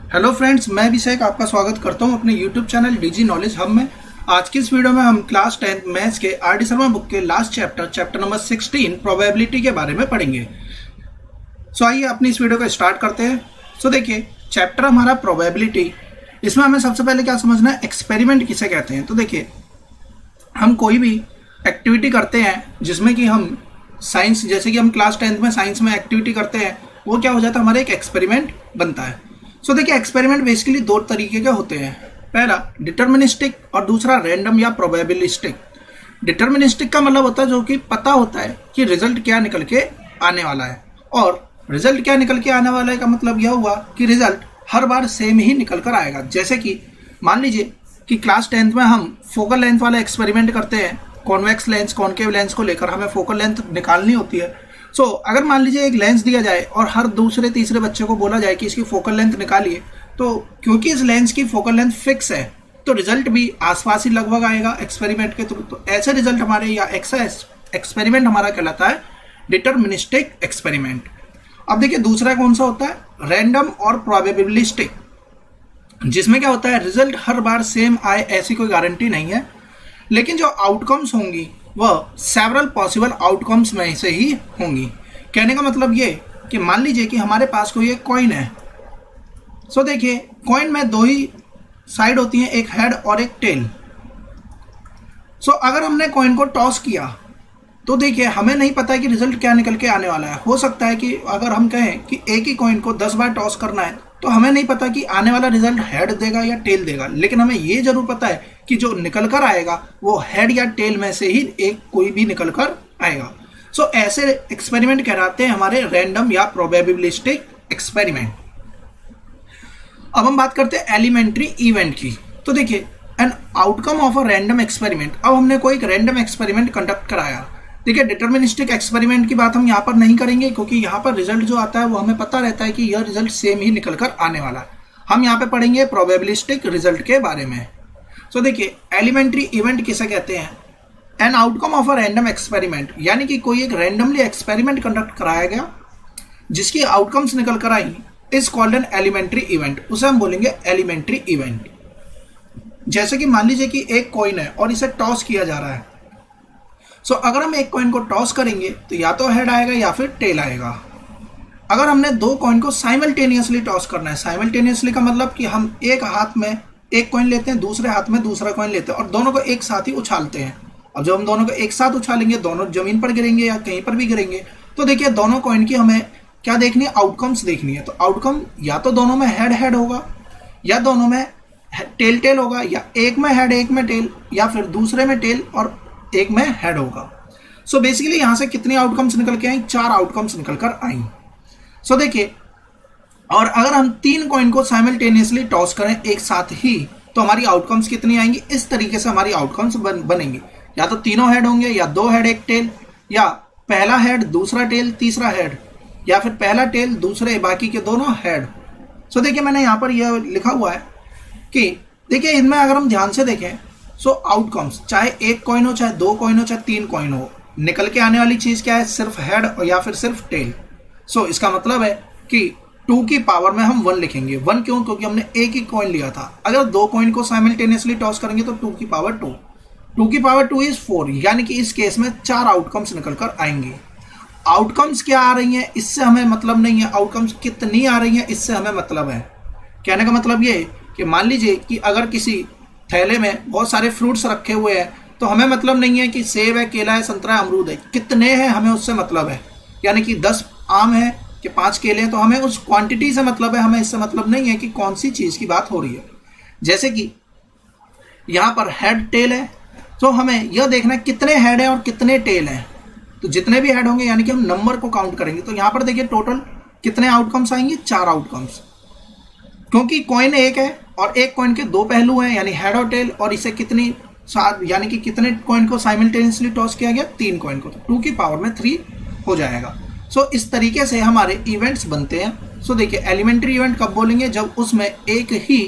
Hello friends, मैं अभिषेक आपका स्वागत करता हूं अपने YouTube channel DG knowledge hub में। आज की इस वीडियो में हम क्लास 10 मैथ्स के आर डी शर्मा बुक के लास्ट चैप्टर नंबर 16 प्रोबेबिलिटी के बारे में पढ़ेंगे। आइए अपनी इस वीडियो को स्टार्ट करते हैं। देखिए, चैप्टर हमारा प्रोबेबिलिटी, इसमें हमें सबसे पहले क्या समझना है, एक्सपेरिमेंट किसे कहते हैं। तो देखिए, हम कोई भी एक्टिविटी करते हैं जिसमें कि हम साइंस, जैसे कि हम क्लास 10 में साइंस में एक्टिविटी करते हैं, वो क्या हो जाता है, हमारा एक एक्सपेरिमेंट बनता है। देखिए, एक्सपेरिमेंट बेसिकली दो तरीके के होते हैं। पहला डिटर्मिनिस्टिक और दूसरा रैंडम या प्रोबेबिलिस्टिक। डिटर्मिनिस्टिक का मतलब होता है जो कि पता होता है कि रिजल्ट क्या निकल के आने वाला है, और रिजल्ट क्या निकल के आने वाला है का मतलब यह हुआ कि रिजल्ट हर बार सेम ही निकल कर आएगा। जैसे कि मान लीजिए कि क्लास 10 में हम फोकल लेंथ वाला एक्सपेरिमेंट करते हैं। कॉन्वेक्स लेंस, कॉनकेव लेंस को लेकर हमें फोकल लेंथ निकालनी होती है। अगर मान लीजिए एक लेंस दिया जाए और हर दूसरे तीसरे बच्चे को बोला जाए कि इसकी फोकल लेंथ निकालिए, तो क्योंकि इस लेंस की फोकल लेंथ फिक्स है तो रिजल्ट भी आसपास ही लगभग आएगा एक्सपेरिमेंट के थ्रू। तो ऐसे रिजल्ट हमारे या एक्सपेरिमेंट हमारा कहलाता है डिटर्मिनिस्टिक एक्सपेरिमेंट। अब देखिए, दूसरा कौन सा होता है, रैंडम और प्रोबेबिलिस्टिक, जिसमें क्या होता है, रिजल्ट हर बार सेम आए ऐसी कोई गारंटी नहीं है, लेकिन जो आउटकम्स होंगी वह सेवरल पॉसिबल आउटकम्स में से ही होंगी। कहने का मतलब ये कि मान लीजिए कि हमारे पास कोई एक कॉइन है। देखिए, कॉइन में दो ही साइड होती हैं, एक हेड और एक टेल। अगर हमने कॉइन को टॉस किया तो देखिए, हमें नहीं पता है कि रिजल्ट क्या निकल के आने वाला है। हो सकता है कि अगर हम कहें कि एक ही कॉइन को 10 बार टॉस करना है तो हमें नहीं पता कि आने वाला रिजल्ट हेड देगा या टेल देगा, लेकिन हमें ये जरूर पता है कि जो निकल कर आएगा वो हेड या टेल में से ही एक कोई भी निकल कर आएगा। ऐसे एक्सपेरिमेंट कहलाते हैं हमारे रैंडम या प्रोबेबिलिस्टिक एक्सपेरिमेंट। अब हम बात करते हैं एलिमेंट्री इवेंट की। तो देखिए, an outcome of a random experiment. अब हमने कोई एक रैंडम एक्सपेरिमेंट कंडक्ट कराया। देखिए, डिटर्मिनिस्टिक एक्सपेरिमेंट की बात हम यहाँ पर नहीं करेंगे, क्योंकि यहाँ पर रिजल्ट जो आता है वो हमें पता रहता है कि यह रिजल्ट सेम ही निकल कर आने वाला है। हम यहाँ पे पढ़ेंगे प्रोबेबिलिस्टिक रिजल्ट के बारे में। देखिए, एलिमेंट्री इवेंट किसे कहते हैं, an outcome of a random experiment, यानी कि कोई एक रैंडमली एक्सपेरिमेंट कंडक्ट कराया गया जिसकी आउटकम्स निकल कर आई, is called an elementary event. उसे हम बोलेंगे एलिमेंट्री इवेंट। जैसे कि मान लीजिए कि एक कॉइन है और इसे टॉस किया जा रहा है। अगर हम एक कॉइन को टॉस करेंगे तो या तो हेड आएगा या फिर टेल आएगा। अगर हमने दो कॉइन को साइमल्टेनियसली टॉस करना है, साइमल्टेनियसली का मतलब कि हम एक हाथ में एक कॉइन लेते हैं, दूसरे हाथ में दूसरा कॉइन लेते हैं और दोनों को एक साथ ही उछालते हैं। अब जब हम दोनों को एक साथ उछालेंगे, दोनों जमीन पर गिरेंगे या कहीं पर भी गिरेंगे, तो देखिए दोनों कॉइन की हमें क्या देखनी है, आउटकम्स देखनी है। तो आउटकम या तो दोनों में हेड हेड होगा, या दोनों में टेल टेल होगा, या एक में हेड एक में टेल, या फिर दूसरे में टेल और एक में हेड होगा। बेसिकली यहां से कितनी आउटकम्स निकल के आई, 4 आउटकम्स निकल कर आई। देखिए, और अगर हम 3 कॉइन को साइमल्टेनियसली टॉस करें एक साथ ही तो हमारी आउटकम्स कितनी आएंगी, इस तरीके से हमारी आउटकम्स बनेंगी। या तो तीनों हेड होंगे, या 2 हेड एक टेल, या पहला हेड दूसरा टेल तीसरा हेड, या फिर पहला टेल दूसरे बाकी के दोनों हेड। देखिए, मैंने यहाँ पर यह लिखा हुआ है कि देखिए, इनमें अगर हम ध्यान से देखें आउटकम्स, चाहे एक कॉइन हो, चाहे 2 कॉइन हो, चाहे 3 कॉइन हो, निकल के आने वाली चीज क्या है, सिर्फ हेड या फिर सिर्फ टेल। इसका मतलब है कि 2 की पावर में हम 1 लिखेंगे। 1 क्यों, क्योंकि हमने एक ही कॉइन लिया था। अगर 2 कॉइन को साइमल्टेनियसली टॉस करेंगे तो 2 की पावर 2, 2 की पावर 2 इज 4, यानी कि इस केस में 4 आउटकम्स निकल कर आएंगे। आउटकम्स क्या आ रही हैं इससे हमें मतलब नहीं है, आउटकम्स कितनी आ रही हैं इससे हमें मतलब है। कहने का मतलब ये कि मान लीजिए कि अगर किसी थैले में बहुत सारे फ्रूट्स रखे हुए हैं तो हमें मतलब नहीं है कि सेब है, केला है, संतरा है, अमरूद है, कितने हैं हमें उससे मतलब है। यानी कि 10 आम है कि 5 केले हैं, तो हमें उस क्वांटिटी से मतलब है, हमें इससे मतलब नहीं है कि कौन सी चीज़ की बात हो रही है। जैसे कि यहाँ पर हेड टेल है, तो हमें यह देखना है कितने हेड हैं और कितने टेल हैं। तो जितने भी हेड होंगे यानी कि हम नंबर को काउंट करेंगे, तो यहाँ पर देखिए टोटल कितने आउटकम्स आएंगे, 4 आउटकम्स। क्योंकि कॉइन एक है और एक कॉइन के 2 पहलू हैं, यानी हेड और टेल, और इसे कितनी यानी कि कितने कॉइन को साइमल्टेनियसली टॉस किया गया, 3 कॉइन को, तो 2 की पावर में 3 हो जाएगा। इस तरीके से हमारे इवेंट्स बनते हैं। देखिए, एलिमेंट्री इवेंट कब बोलेंगे, जब उसमें एक ही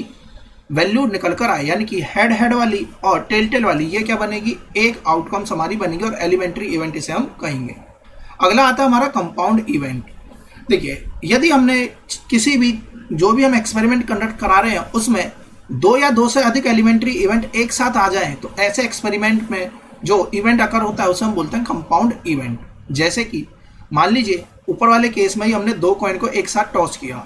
वैल्यू निकल कर आए, यानी कि हेड हेड वाली और टेल टेल वाली, ये क्या बनेगी, एक आउटकम्स हमारी बनेगी और एलिमेंट्री इवेंट इसे हम कहेंगे। अगला आता है हमारा कंपाउंड इवेंट। देखिए यदि हमने किसी भी जो भी हम एक्सपेरिमेंट कंडक्ट करा रहे हैं उसमें 2 या 2 से अधिक एलिमेंट्री इवेंट एक साथ आ जाएं तो ऐसे एक्सपेरिमेंट में जो इवेंट अकर होता है उसे हम बोलते हैं कंपाउंड इवेंट। जैसे कि मान लीजिए ऊपर वाले केस में ही हमने 2 कॉइन को एक साथ टॉस किया।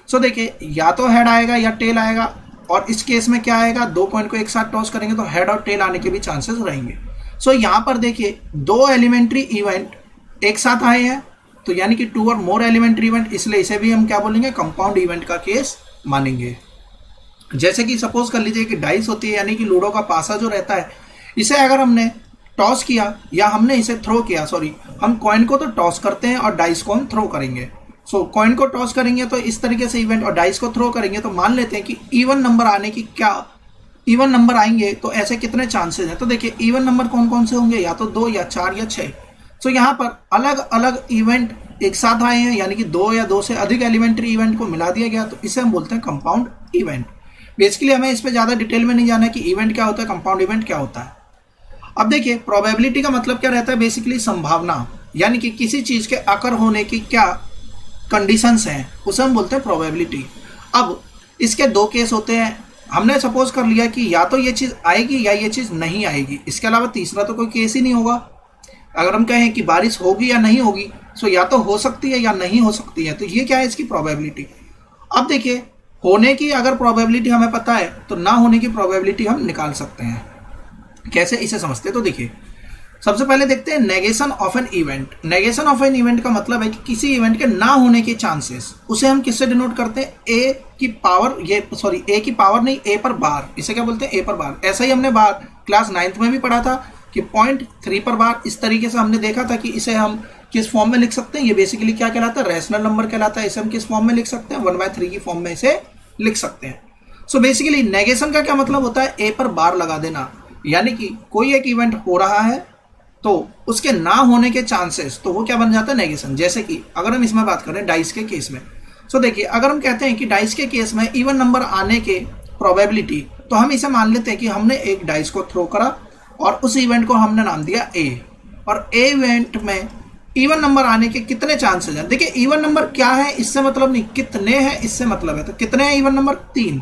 सो देखिए या तो हेड आएगा या टेल आएगा, और इस केस में क्या आएगा, 2 कॉइन को एक साथ टॉस करेंगे तो हेड और टेल आने के भी चांसेस रहेंगे। सो यहाँ पर देखिए 2 एलिमेंट्री इवेंट एक साथ आए हैं, तो यानी कि 2 और मोर एलिमेंट्री इवेंट, इसलिए इसे भी हम क्या बोलेंगे, कंपाउंड इवेंट का केस मानेंगे। जैसे कि सपोज कर लीजिए कि डाइस होती है, यानी कि लूडो का पासा जो रहता है, इसे अगर हमने टॉस किया या हमने इसे थ्रो किया, सॉरी हम कॉइन को तो टॉस करते हैं और डाइस को हम थ्रो करेंगे। सो कॉइन को टॉस करेंगे तो इस तरीके से इवेंट, और डाइस को थ्रो करेंगे तो मान लेते हैं कि इवन नंबर आने की, क्या इवन नंबर आएंगे तो ऐसे कितने चांसेस हैं। तो देखिए इवन नंबर कौन कौन से होंगे, या तो 2 या 4 या 6। सो यहाँ पर अलग अलग इवेंट एक साथ आए हैं, यानी कि 2 या 2 से अधिक एलिमेंट्री इवेंट को मिला दिया गया, तो इसे हम बोलते हैं कंपाउंड इवेंट। बेसिकली हमें इस पर ज़्यादा डिटेल में नहीं जाना है कि इवेंट क्या होता है, कंपाउंड इवेंट क्या होता है। अब देखिए प्रोबेबिलिटी का मतलब क्या रहता है, बेसिकली संभावना, यानी कि किसी चीज़ के अकर होने की क्या कंडीशंस हैं उसे हम बोलते हैं प्रोबेबिलिटी। अब इसके 2 केस होते हैं, हमने सपोज कर लिया कि या तो ये चीज़ आएगी या ये चीज़ नहीं आएगी, इसके अलावा तीसरा तो कोई केस ही नहीं होगा। अगर हम कहें कि बारिश होगी या नहीं होगी, सो या तो हो सकती है या नहीं हो सकती है, तो ये क्या है, इसकी प्रोबेबिलिटी। अब देखिए होने की अगर प्रोबेबिलिटी हमें पता है तो ना होने की प्रोबेबिलिटी हम निकाल सकते हैं। कैसे, इसे समझते हैं। तो देखिए सबसे पहले देखते हैं negation of an event. Negation of an event का मतलब है कि किसी इवेंट के ना होने के चांसेस, उसे हम किससे डिनोट करते हैं, ए की पावर, ए की पावर नहीं, ए पर बार, इसे क्या बोलते हैं, ए पर बार। ऐसा ही हमने बार क्लास 9th में भी पढ़ा था कि 0.3 पर बार, इस तरीके से हमने देखा था कि इसे हम किस फॉर्म में लिख सकते हैं। ये बेसिकली क्या कहलाता है, रैशनल नंबर कहलाता है। इसे हम किस फॉर्म में लिख सकते हैं, 1/3 की फॉर्म में इसे लिख सकते हैं। सो बेसिकली नेगेशन का क्या मतलब होता है, ए पर बार लगा देना, यानी कि कोई एक इवेंट हो रहा है तो उसके ना होने के चांसेस, तो वो क्या बन जाता है, नेगेशन। जैसे कि अगर हम इसमें बात करें डाइस के केस में, सो देखिए अगर हम कहते हैं कि डाइस के केस में इवन नंबर आने के प्रोबेबिलिटी, तो हम इसे मान लेते हैं कि हमने एक डाइस को थ्रो करा और उस इवेंट को हमने नाम दिया ए, और ए इवेंट में इवन नंबर आने के कितने चांसेस हैं। देखिए इवन नंबर क्या है इससे मतलब नहीं, कितने हैं इससे मतलब है। तो कितने हैं even number, 3।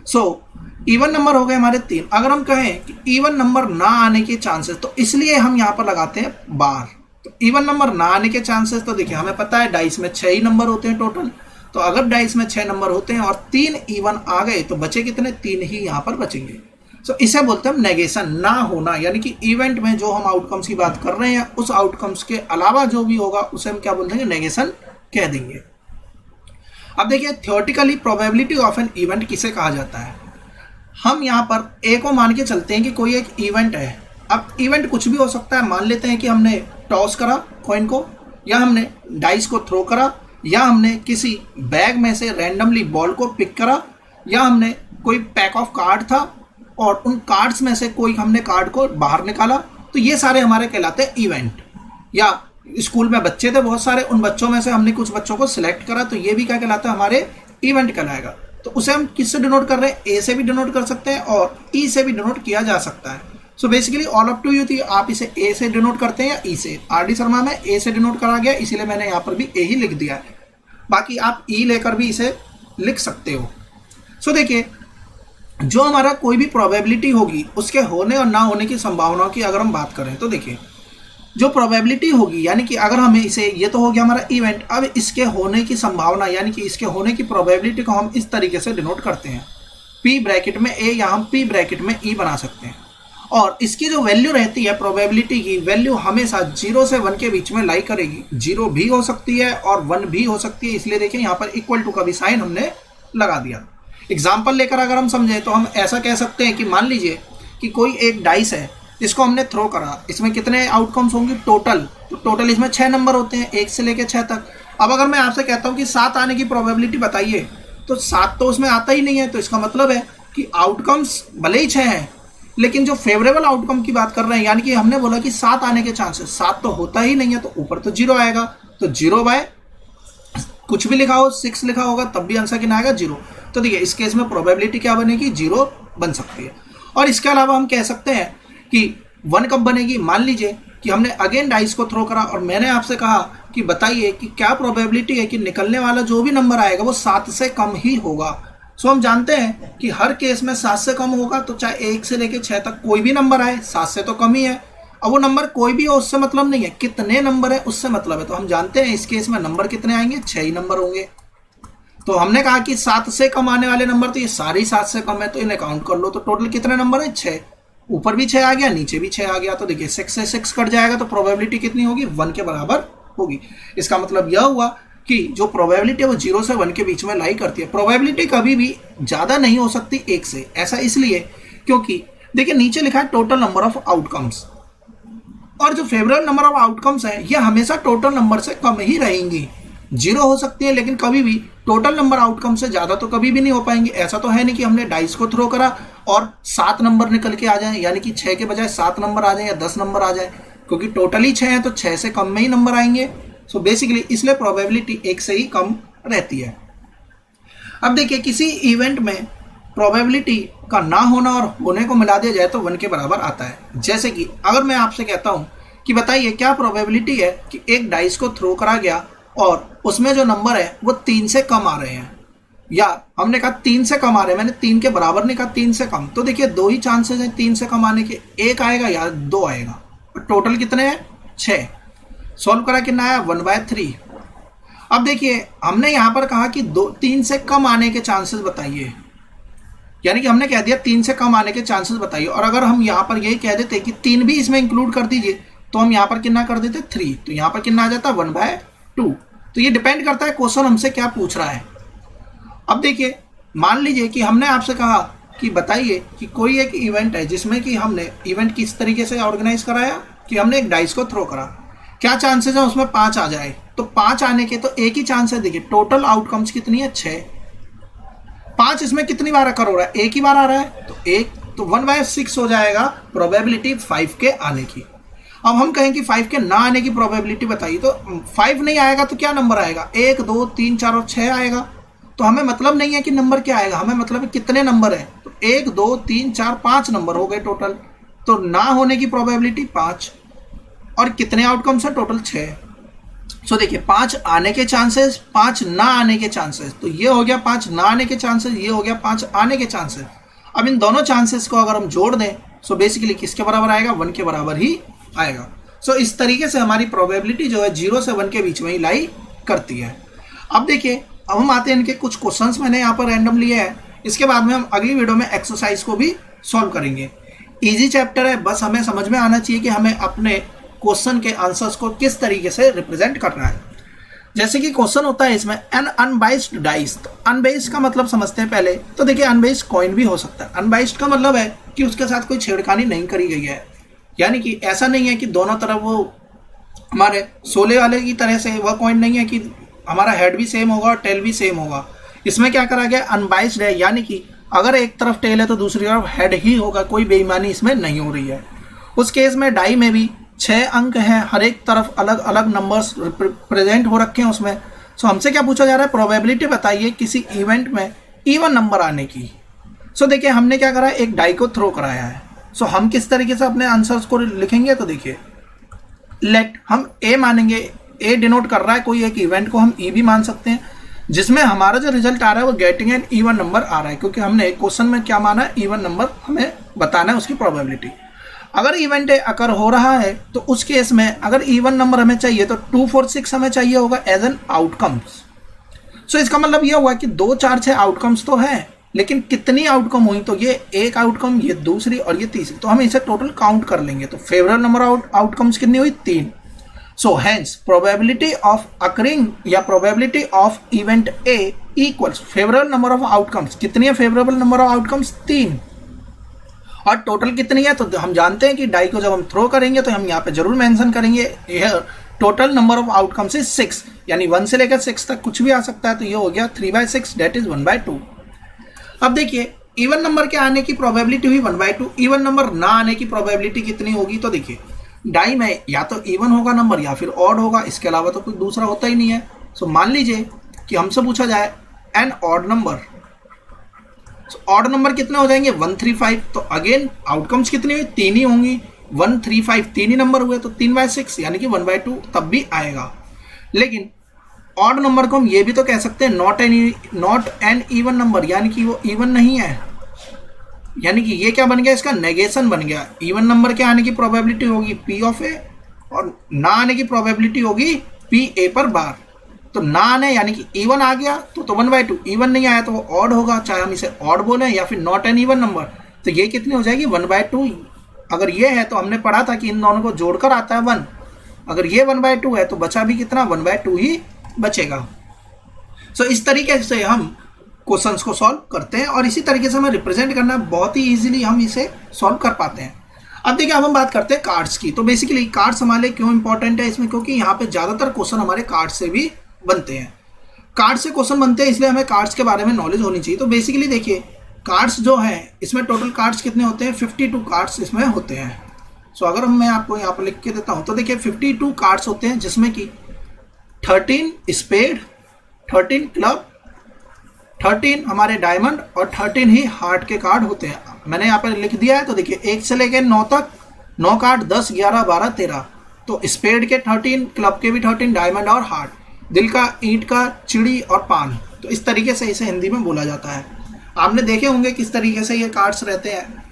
So even number हो गए हमारे 3। अगर हम कहें कि इवन नंबर ना आने के चांसेस, तो इसलिए हम यहाँ पर लगाते हैं बार। तो इवन नंबर ना आने के चांसेस, तो देखिए हमें पता है डाइस में 6 ही नंबर होते हैं टोटल, तो अगर डाइस में 6 नंबर होते हैं और 3 इवन आ गए तो बचे कितने, 3 ही यहाँ पर बचेंगे। सो इसे बोलते हैं हम नेगेशन, ना होना, यानी कि इवेंट में जो हम आउटकम्स की बात कर रहे हैं उस आउटकम्स के अलावा जो भी होगा उसे हम क्या बोल देंगे, नेगेशन कह देंगे। अब देखिए theoretically probability of an event किसे कहा जाता है। हम यहाँ पर ए को मान के चलते हैं कि कोई एक इवेंट है। अब इवेंट कुछ भी हो सकता है, मान लेते हैं कि हमने टॉस करा कॉइन को, या हमने डाइस को थ्रो करा, या हमने किसी बैग में से रैंडमली बॉल को पिक करा, या हमने कोई पैक ऑफ कार्ड था और उन कार्ड्स में से कोई हमने कार्ड को बाहर निकाला, तो ये सारे हमारे कहलाते हैं इवेंट। या स्कूल में बच्चे थे बहुत सारे, उन बच्चों में से हमने कुछ बच्चों को सिलेक्ट करा, तो ये भी क्या कहलाता है, हमारे इवेंट कहलाएगा। तो उसे हम किससे डिनोट कर रहे हैं, ए से भी डिनोट कर सकते हैं और ई से भी डिनोट किया जा सकता है। So basically all up to you थी, आप इसे ए से डिनोट करते हैं या ई से। आर डी शर्मा में ए से डिनोट करा गया, इसीलिए मैंने यहाँ पर भी ए ही लिख दिया है, बाकी आप ई लेकर भी इसे लिख सकते हो। सो देखिए जो हमारा कोई भी प्रोबेबिलिटी होगी उसके होने और ना होने की संभावनाओं की अगर हम बात करें, तो देखिए जो प्रोबेबिलिटी होगी, यानी कि अगर हमें इसे, ये तो हो गया हमारा इवेंट, अब इसके होने की संभावना यानी कि इसके होने की प्रोबेबिलिटी को हम इस तरीके से डिनोट करते हैं, पी ब्रैकेट में ए या हम पी ब्रैकेट में ई बना सकते हैं। और इसकी जो वैल्यू रहती है प्रोबेबिलिटी की, वैल्यू हमेशा 0 से 1 के बीच में लाई करेगी। 0 भी हो सकती है और 1 भी हो सकती है, इसलिए देखिए यहाँ पर इक्वल टू का भी साइन हमने लगा दिया। एग्जाम्पल लेकर अगर हम समझें तो हम ऐसा कह सकते हैं कि मान लीजिए कि कोई एक डाइस है, इसको हमने थ्रो करा, इसमें कितने आउटकम्स होंगे टोटल, तो टोटल इसमें 6 नंबर होते हैं 1 से लेकर 6 तक। अब अगर मैं आपसे कहता हूँ कि 7 आने की प्रोबेबिलिटी बताइए, तो 7 तो उसमें आता ही नहीं है, तो इसका मतलब है कि आउटकम्स भले ही 6 हैं लेकिन जो फेवरेबल आउटकम की बात कर रहे हैं, यानी कि हमने बोला कि 7 आने के चांसेस, 7 तो होता ही नहीं है, तो ऊपर तो 0 आएगा, तो 0 बाय कुछ भी लिखा हो 6 लिखा होगा तब भी आंसर कितना आएगा, 0। तो देखिए इस केस में प्रोबेबिलिटी क्या बनेगी, 0 बन सकती है। और इसके अलावा हम कह सकते हैं कि 1 कब बनेगी, मान लीजिए कि हमने अगेन डाइस को थ्रो करा और मैंने आपसे कहा कि बताइए कि क्या प्रोबेबिलिटी है कि निकलने वाला जो भी नंबर आएगा वो 7 से कम ही होगा। सो हम जानते हैं कि हर केस में 7 से कम होगा, तो चाहे 1 से लेकर 6 तक कोई भी नंबर आए 7 से तो कम ही है। अब वो नंबर कोई भी हो उससे मतलब नहीं है, कितने नंबर है उससे मतलब है। तो हम जानते हैं इस केस में नंबर कितने आएंगे, 6 ही नंबर होंगे। तो हमने कहा कि 7 से कम आने वाले नंबर तो ये सारे 7 से कम है, तो इन्हें काउंट कर लो। तो टोटल कितने नंबर है, 6। ऊपर भी 6 आ गया, नीचे भी 6 आ गया। तो देखिए 6 से 6 कट जाएगा तो प्रोबेबिलिटी कितनी होगी, 1 के बराबर होगी। इसका मतलब यह हुआ कि जो प्रोबेबिलिटी है वो 0 से 1 के बीच में लाई करती है। प्रोबेबिलिटी कभी भी ज़्यादा नहीं हो सकती 1 से। ऐसा इसलिए क्योंकि देखिए नीचे लिखा है टोटल नंबर ऑफ आउटकम्स, और जो फेवरेबल नंबर ऑफ आउटकम्स है ये हमेशा टोटल नंबर से कम ही रहेंगी। 0 हो सकती है लेकिन कभी भी टोटल नंबर आउटकम से ज़्यादा तो कभी भी नहीं हो पाएंगी। ऐसा तो है नहीं कि हमने डाइस को थ्रो करा और 7 नंबर निकल के आ जाए, यानी कि 6 के बजाय 7 नंबर आ जाए या 10 नंबर आ जाए, क्योंकि टोटली 6 है तो 6 से कम में ही नंबर आएंगे। सो बेसिकली इसलिए प्रोबेबिलिटी 1 से ही कम रहती है। अब देखिए किसी इवेंट में प्रोबेबिलिटी का ना होना और होने को मिला दिया जाए तो 1 के बराबर आता है। जैसे कि अगर मैं आपसे कहता हूं कि बताइए क्या प्रोबेबिलिटी है कि एक डाइस को थ्रो करा गया और उसमें जो नंबर है वो 3 से कम आ रहे हैं, या हमने कहा 3 से कम आ रहे हैं, मैंने 3 के बराबर नहीं कहा, 3 से कम। तो देखिए 2 ही चांसेस हैं 3 से कम आने के, 1 आएगा या 2 आएगा। टोटल कितने हैं, 6। सॉल्व करा कितना आया, 1/3। अब देखिए हमने यहां पर कहा कि 3 से कम आने के चांसेस बताइए, यानी कि हमने कह दिया 3 से कम आने के चांसेस बताइए। और अगर हम यहां पर यही कह देते कि 3 भी इसमें इंक्लूड कर दीजिए तो हम यहां पर कितना कर देते, 3। तो यहां पर कितना आ जाता, 1/2। तो ये डिपेंड करता है क्वेश्चन हमसे क्या पूछ रहा है। अब देखिए मान लीजिए कि हमने आपसे कहा कि बताइए कि कोई एक इवेंट है जिसमें कि हमने इवेंट किस तरीके से ऑर्गेनाइज कराया कि हमने एक डाइस को थ्रो करा, क्या चांसेस है उसमें 5 आ जाए। तो 5 आने के तो एक ही चांस है। देखिए टोटल आउटकम्स कितनी है, 6। 5 इसमें कितनी बार अकर हो रहा है, एक ही बार आ रहा है, तो 1, तो 1/6 हो जाएगा प्रोबेबिलिटी 5 के आने की। अब हम कहें कि 5 के ना आने की प्रोबेबिलिटी बताइए, तो 5 नहीं आएगा तो क्या नंबर आएगा, 1, 2, 3, 4 और 6 आएगा। तो हमें मतलब नहीं है कि नंबर क्या आएगा, हमें मतलब है कितने नंबर है। तो 1, 2, 3, 4, 5 नंबर हो गए टोटल। तो ना होने की प्रोबेबिलिटी 5 और कितने आउटकम्स है, टोटल 6। सो देखिए 5 आने के चांसेस, 5 ना आने के चांसेस, तो ये हो गया 5 ना आने के चांसेस, ये हो गया 5 आने के चांसेस। अब इन दोनों चांसेस को अगर हम जोड़ दें सो बेसिकली किसके बराबर आएगा, 1 के बराबर ही आएगा। सो इस तरीके से हमारी प्रोबेबिलिटी जो है 0 से 1 के बीच में ही लाई करती है। अब देखिए अब हम आते हैं इनके कुछ क्वेश्चंस मैंने यहाँ पर रैंडम लिए हैं, इसके बाद में हम अगली वीडियो में एक्सरसाइज को भी सॉल्व करेंगे। इजी चैप्टर है, बस हमें समझ में आना चाहिए कि हमें अपने क्वेश्चन के आंसर्स को किस तरीके से रिप्रेजेंट करना है। जैसे कि क्वेश्चन होता है इसमें एन अनबाइस्ड डाइस। तो अनबाइस्ड का मतलब समझते हैं पहले। तो देखिए अनबाइस्ड कॉइन भी हो सकता है। अनबाइस्ड का मतलब है कि उसके साथ कोई छेड़खानी नहीं करी गई है, यानी कि ऐसा नहीं है कि दोनों तरफ वो हमारे सोले वाले की तरह से वह कॉइन नहीं है कि हमारा हेड भी सेम होगा और टेल भी सेम होगा। इसमें क्या करा गया, अनबाइस्ड है, यानी कि अगर एक तरफ टेल है तो दूसरी तरफ हेड ही होगा, कोई बेईमानी इसमें नहीं हो रही है। उस केस में डाई में भी 6 अंक हैं, हर एक तरफ अलग अलग नंबर्स प्रेजेंट हो रखे हैं उसमें। सो हमसे क्या पूछा जा रहा है, प्रोबेबिलिटी बताइए किसी इवेंट में इवन नंबर आने की। सो देखिए हमने क्या करा है, एक डाई को थ्रो कराया है। सो हम किस तरीके से अपने आंसर्स को लिखेंगे, तो देखिए लेट हम ए मानेंगे, ए डिनोट कर रहा है कोई एक इवेंट को, हम ई भी मान सकते हैं, जिसमें हमारा जो रिजल्ट आ रहा है वो गेटिंग एन इवन नंबर आ रहा है, क्योंकि हमने क्वेश्चन में क्या माना है, इवन नंबर हमें बताना है उसकी प्रोबेबिलिटी। अगर इवेंट अकर हो रहा है तो उस केस में अगर इवन नंबर हमें चाहिए तो 2, 4, 6 हमें चाहिए होगा एज एन आउटकम्स। सो इसका मतलब यह हुआ कि 2, 4, 6 आउटकम्स तो है, लेकिन कितनी आउटकम हुई, तो ये एक आउटकम, ये दूसरी और ये तीसरी, तो हम इसे टोटल काउंट कर लेंगे। तो फेवरेबल नंबर आउटकम्स कितनी हुई, 3। So hence probability of occurring या probability of event A equals favourable number of outcomes. कितनी है फेवरेबल नंबर ऑफ आउटकम्स, 3। और टोटल कितनी है, तो हम जानते हैं कि डाई को जब हम थ्रो करेंगे तो हम यहाँ पे जरूर मेंशन करेंगे total number of outcomes is 6, यानी 1 से लेकर 6 तक कुछ भी आ सकता है। तो ये हो गया 3/6, डेट इज 1/2। अब देखिए इवन नंबर के आने की प्रोबेबिलिटी हुई 1/2, इवन नंबर ना आने की प्रोबेबिलिटी कितनी होगी, तो देखिए डाई में या तो इवन होगा नंबर या फिर ऑड होगा, इसके अलावा तो कोई दूसरा होता ही नहीं है। सो मान लीजिए कि हमसे पूछा जाए an odd number, odd number कितने हो जाएंगे, 1, 3, 5। तो अगेन आउटकम्स कितनी हुई, 3 ही होंगी, 1 3 5 तीन ही नंबर हुए तो 3/6 यानी कि 1/2 तब भी आएगा। लेकिन ऑड नंबर को हम ये भी तो कह सकते हैं नॉट एन इवन नंबर, यानी कि वो इवन नहीं है, यानी कि ये क्या बन गया, इसका नेगेशन बन गया। इवन नंबर के आने की प्रोबेबिलिटी होगी पी ऑफ ए और ना आने की प्रोबेबिलिटी होगी पी ए पर बार। तो ना आने यानी कि इवन आ गया तो 1/2, इवन नहीं आया तो वो ऑड होगा, चाहे हम इसे ऑड बोलें या फिर नॉट एन इवन नंबर। तो ये कितनी हो जाएगी 1/2। अगर ये है तो हमने पढ़ा था कि इन दोनों को जोड़कर आता है 1, अगर ये 1/2 है तो बचा भी कितना 1/2 ही बचेगा। सो इस तरीके से हम क्वेश्चंस को सॉल्व करते हैं और इसी तरीके से हमें रिप्रेजेंट करना बहुत ही इजीली हम इसे सॉल्व कर पाते हैं। अब देखिए अब हम बात करते हैं कार्ड्स की। तो बेसिकली कार्ड्स हमारे क्यों इंपॉर्टेंट है इसमें, क्योंकि यहाँ पे ज़्यादातर क्वेश्चन हमारे कार्ड से भी बनते हैं। कार्ड से क्वेश्चन बनते हैं इसलिए हमें कार्ड्स के बारे में नॉलेज होनी चाहिए। तो बेसिकली देखिए कार्ड्स जो हैं इसमें टोटल कार्ड्स कितने होते हैं, 52 कार्ड्स इसमें होते हैं। सो अगर मैं आपको यहाँ पर लिख के देता हूँ तो देखिए 52 कार्ड्स होते हैं, जिसमें कि 13 स्पेड, 13 क्लब, 13 हमारे डायमंड और 13 ही हार्ट के कार्ड होते हैं। मैंने यहाँ पर लिख दिया है तो देखिए 1 से लेकर 9 तक 9 कार्ड, 10 11 12 13। तो स्पेड के 13, क्लब के भी 13, डायमंड और हार्ट, दिल का, ईंट का, चिड़ी और पान। तो इस तरीके से इसे हिंदी में बोला जाता है। आपने देखे होंगे किस तरीके से ये कार्ड्स रहते हैं।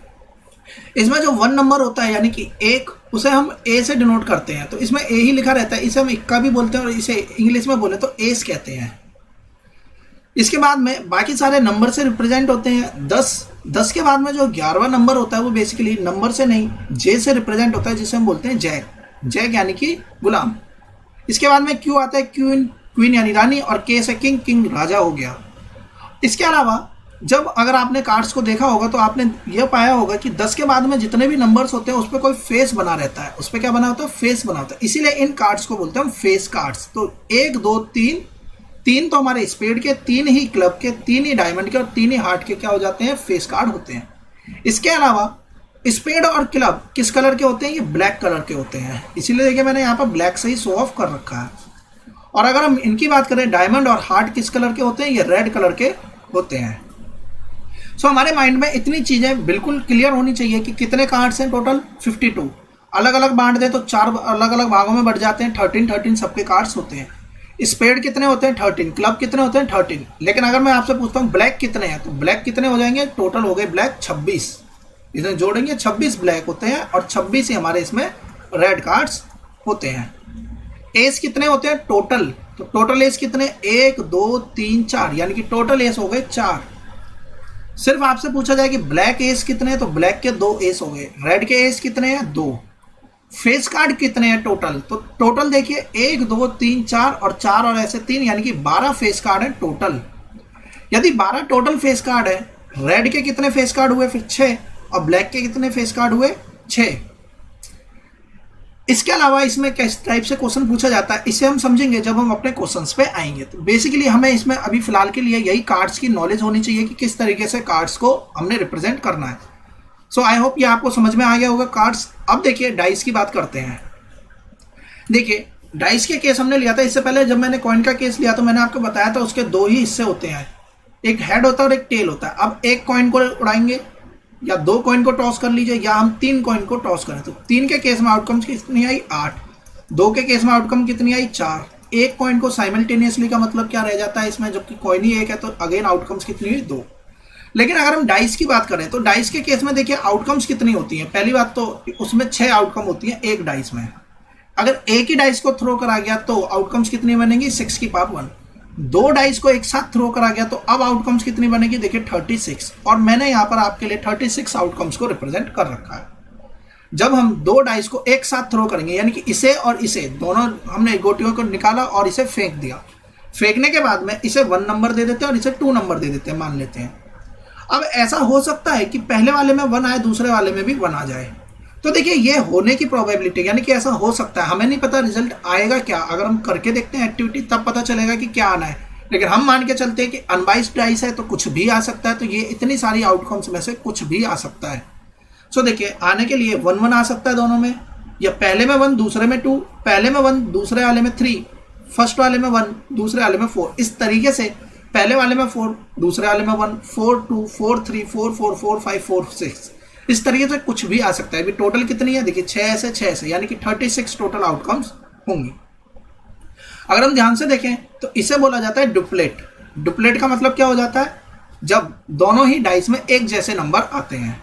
इसमें जो 1 नंबर होता है यानी कि 1, उसे हम ए से डिनोट करते हैं, तो इसमें ए ही लिखा रहता है। इसे हम इक्का भी बोलते हैं और इसे इंग्लिश में बोले तो एस कहते हैं। इसके बाद में बाकी सारे नंबर से रिप्रेजेंट होते हैं। 10 के बाद में जो 11वां नंबर होता है वो बेसिकली नंबर से नहीं जे से रिप्रेजेंट होता है, जिसे हम बोलते हैं जैक यानी कि गुलाम। इसके बाद में क्यू आता है, क्वीन यानी रानी, और के से किंग राजा हो गया। इसके अलावा जब अगर आपने कार्ड्स को देखा होगा तो आपने ये पाया होगा कि 10 के बाद में जितने भी नंबर्स होते हैं उस पर कोई फेस बना रहता है। उस पर क्या बना होता है, फेस बना होता है। इसीलिए इन कार्ड्स को बोलते हैं हम फेस कार्ड्स। तो 1 2 3 तो हमारे स्पेड के, 3 ही क्लब के, 3 ही डायमंड के और 3 ही हार्ट के क्या हो जाते हैं, फेस कार्ड होते हैं। इसके अलावा स्पेड और क्लब किस कलर के होते हैं, ये ब्लैक कलर के होते हैं। इसीलिए देखिए मैंने यहाँ पर ब्लैक से ही शो ऑफ कर रखा है। और अगर हम इनकी बात करें डायमंड और हार्ट किस कलर के होते हैं, ये रेड कलर के होते हैं। सो हमारे माइंड में इतनी चीज़ें बिल्कुल क्लियर होनी चाहिए कि कितने कार्ड्स हैं टोटल 52। अलग अलग बांट दें तो 4 अलग अलग भागों में बढ़ जाते हैं। 13 सबके कार्ड्स होते हैं। स्पेड कितने होते हैं 13, क्लब कितने होते हैं 13। लेकिन अगर मैं आपसे पूछता हूँ ब्लैक कितने हैं, तो ब्लैक कितने हो जाएंगे, टोटल हो गए ब्लैक 26। इसमें जोड़ेंगे 26 ब्लैक होते हैं और 26 ही हमारे इसमें रेड कार्ड्स होते हैं। एस कितने होते हैं टोटल, तो टोटल एस कितने, 1 2 3 4, यानी कि टोटल एस हो गए 4। सिर्फ आपसे पूछा जाए कि ब्लैक एस कितने हैं, तो ब्लैक के 2 एस हो गए। रेड के एस कितने हैं, 2। फेस कार्ड कितने हैं टोटल, तो टोटल देखिए 1 2 3 4 और 4 और ऐसे 3, यानी कि 12 फेस कार्ड है टोटल। यदि 12 टोटल फेस कार्ड है, रेड के कितने फेस कार्ड हुए, फिर 6, और ब्लैक के कितने फेस कार्ड हुए, 6। इसके अलावा इसमें किस टाइप से क्वेश्चन पूछा जाता है, इसे हम समझेंगे जब हम अपने क्वेश्चंस पे आएंगे। तो बेसिकली हमें इसमें अभी फिलहाल के लिए यही कार्ड्स की नॉलेज होनी चाहिए कि किस तरीके से कार्ड्स को हमने रिप्रेजेंट करना है। सो आई होप ये आपको समझ में आ गया होगा कार्ड्स। अब देखिए डाइस की बात करते हैं। देखिए डाइस के केस हमने लिया था, इससे पहले जब मैंने कॉइन का केस लिया तो मैंने आपको बताया था उसके 2 ही हिस्से होते हैं, एक हेड होता है और एक टेल होता है। अब एक कॉइन को उड़ाएंगे या 2 कॉइन को टॉस कर लीजिए, या हम 3 कॉइन को टॉस करें तो 3 के केस में आउटकम कितनी आई, 8। 2 के केस में आउटकम कितनी आई, 4। एक कॉइन को साइमल्टेनियसली का मतलब क्या रह जाता है इसमें, जबकि कॉइन ही एक है तो अगेन आउटकम्स कितनी हुई, 2। लेकिन अगर हम डाइस की बात करें तो डाइस के केस में देखिए आउटकम्स कितनी होती हैं। पहली बात तो उसमें 6 आउटकम होती हैं एक डाइस में। अगर एक ही डाइस को थ्रो करा गया तो आउटकम्स कितनी बनेगी, 6 की पावर 1। 2 डाइस को एक साथ थ्रो करा गया तो अब आउटकम्स कितनी बनेगी, देखिए 36। और मैंने यहाँ पर आपके लिए 36 आउटकम्स को रिप्रेजेंट कर रखा है। जब हम 2 डाइस को एक साथ थ्रो करेंगे, यानी कि इसे और इसे दोनों हमने गोटियों को निकाला और इसे फेंक दिया। फेंकने के बाद में इसे 1 नंबर दे देते हैं और इसे 2 नंबर दे देते हैं, मान लेते हैं। अब ऐसा हो सकता है कि पहले वाले में 1 आए, दूसरे वाले में भी 1 आ जाए। तो देखिए ये होने की प्रोबेबिलिटी, यानी कि ऐसा हो सकता है। हमें नहीं पता रिजल्ट आएगा क्या, अगर हम करके देखते हैं एक्टिविटी तब पता चलेगा कि क्या आना है। लेकिन हम मान के चलते हैं कि अनबाइस्ड डाइस है तो कुछ भी आ सकता है। तो ये इतनी सारी आउटकम्स में से कुछ भी आ सकता है। सो देखिए आने के लिए 1 1 आ सकता है दोनों में, या पहले में 1 दूसरे में 2, पहले में 1 दूसरे वाले में 3, फर्स्ट वाले में 1 दूसरे वाले में 4। इस तरीके से पहले वाले में 4 दूसरे वाले में 1, 4 2 4 3 4 4 4 5 4 6। इस तरीके से कुछ भी आ सकता है। अभी टोटल कितनी है देखिए, 6 से यानी कि 36 टोटल आउटकम्स होंगी। अगर हम ध्यान से देखें तो इसे बोला जाता है डुप्लेट। डुप्लेट का मतलब क्या हो जाता है, जब दोनों ही डाइस में एक जैसे नंबर आते हैं।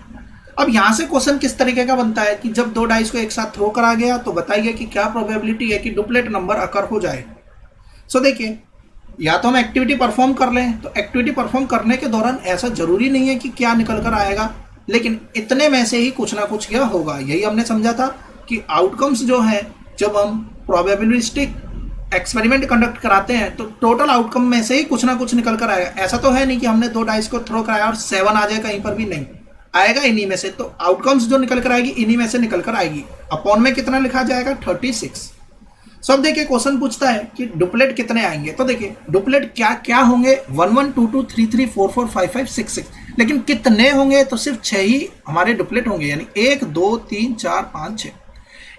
अब यहां से क्वेश्चन किस तरीके का बनता है कि जब दो डाइस को एक साथ थ्रो करा गया तो बताइए कि क्या प्रोबेबिलिटी है कि डुप्लेट नंबर अकर हो जाए। सो देखिए, या तो हम एक्टिविटी परफॉर्म कर लें, तो एक्टिविटी परफॉर्म करने के दौरान ऐसा जरूरी नहीं है कि क्या निकल कर आएगा, लेकिन इतने में से ही कुछ ना कुछ क्या होगा। यही हमने समझा था कि आउटकम्स जो है, जब हम प्रोबेबिलिस्टिक एक्सपेरिमेंट कंडक्ट कराते हैं तो टोटल आउटकम में से ही कुछ ना कुछ निकल कर आएगा। ऐसा तो है नहीं कि हमने दो डाइस को थ्रो कराया और 7 आ जाए, कहीं पर भी नहीं आएगा, इन्हीं में से। तो आउटकम्स जो निकल कर आएगी इन्हीं में से निकल कर आएगी। अपॉन में कितना लिखा जाएगा, 36। सब देखिए क्वेश्चन पूछता है कि डुप्लेट कितने आएंगे, तो देखिए डुप्लेट क्या क्या होंगे, 1 1 2 2 3 3 4 4 5 5 6 6, लेकिन कितने होंगे तो सिर्फ 6 ही हमारे डुप्लेट होंगे, यानी 1 2 3 4 5 6।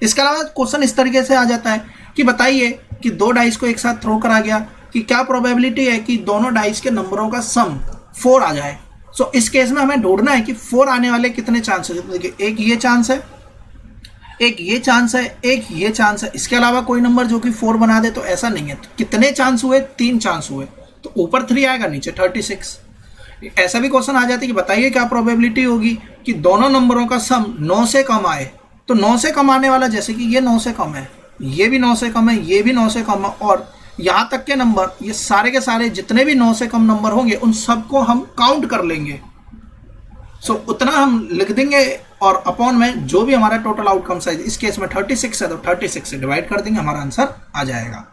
इसके अलावा क्वेश्चन इस तरीके से आ जाता है कि बताइए कि दो डाइस को एक साथ थ्रो करा गया कि क्या प्रोबेबिलिटी है कि दोनों डाइस के नंबरों का सम 4 आ जाए। सो इस केस में हमें ढूंढना है कि 4 आने वाले कितने चांस है। तो देखिए, एक ये चांस है, एक ये चांस है, एक ये चांस है। इसके अलावा कोई नंबर जो कि 4 बना दे तो ऐसा नहीं है। तो कितने चांस हुए, 3 चांस हुए, तो ऊपर 3 आएगा, नीचे 36। ऐसा भी क्वेश्चन आ जाता है कि बताइए क्या प्रोबेबिलिटी होगी कि दोनों नंबरों का सम 9 से कम आए। तो 9 से कम आने वाला, जैसे कि ये 9 से कम है, ये भी 9 से कम है, ये भी 9 से कम है, और यहाँ तक के नंबर, ये सारे के सारे जितने भी 9 से कम नंबर होंगे उन सबको हम काउंट कर लेंगे। सो उतना हम लिख देंगे और अपॉन में जो भी हमारा टोटल आउटकम साइज, इस केस में 36 है तो 36 से डिवाइड कर देंगे, हमारा आंसर आ जाएगा।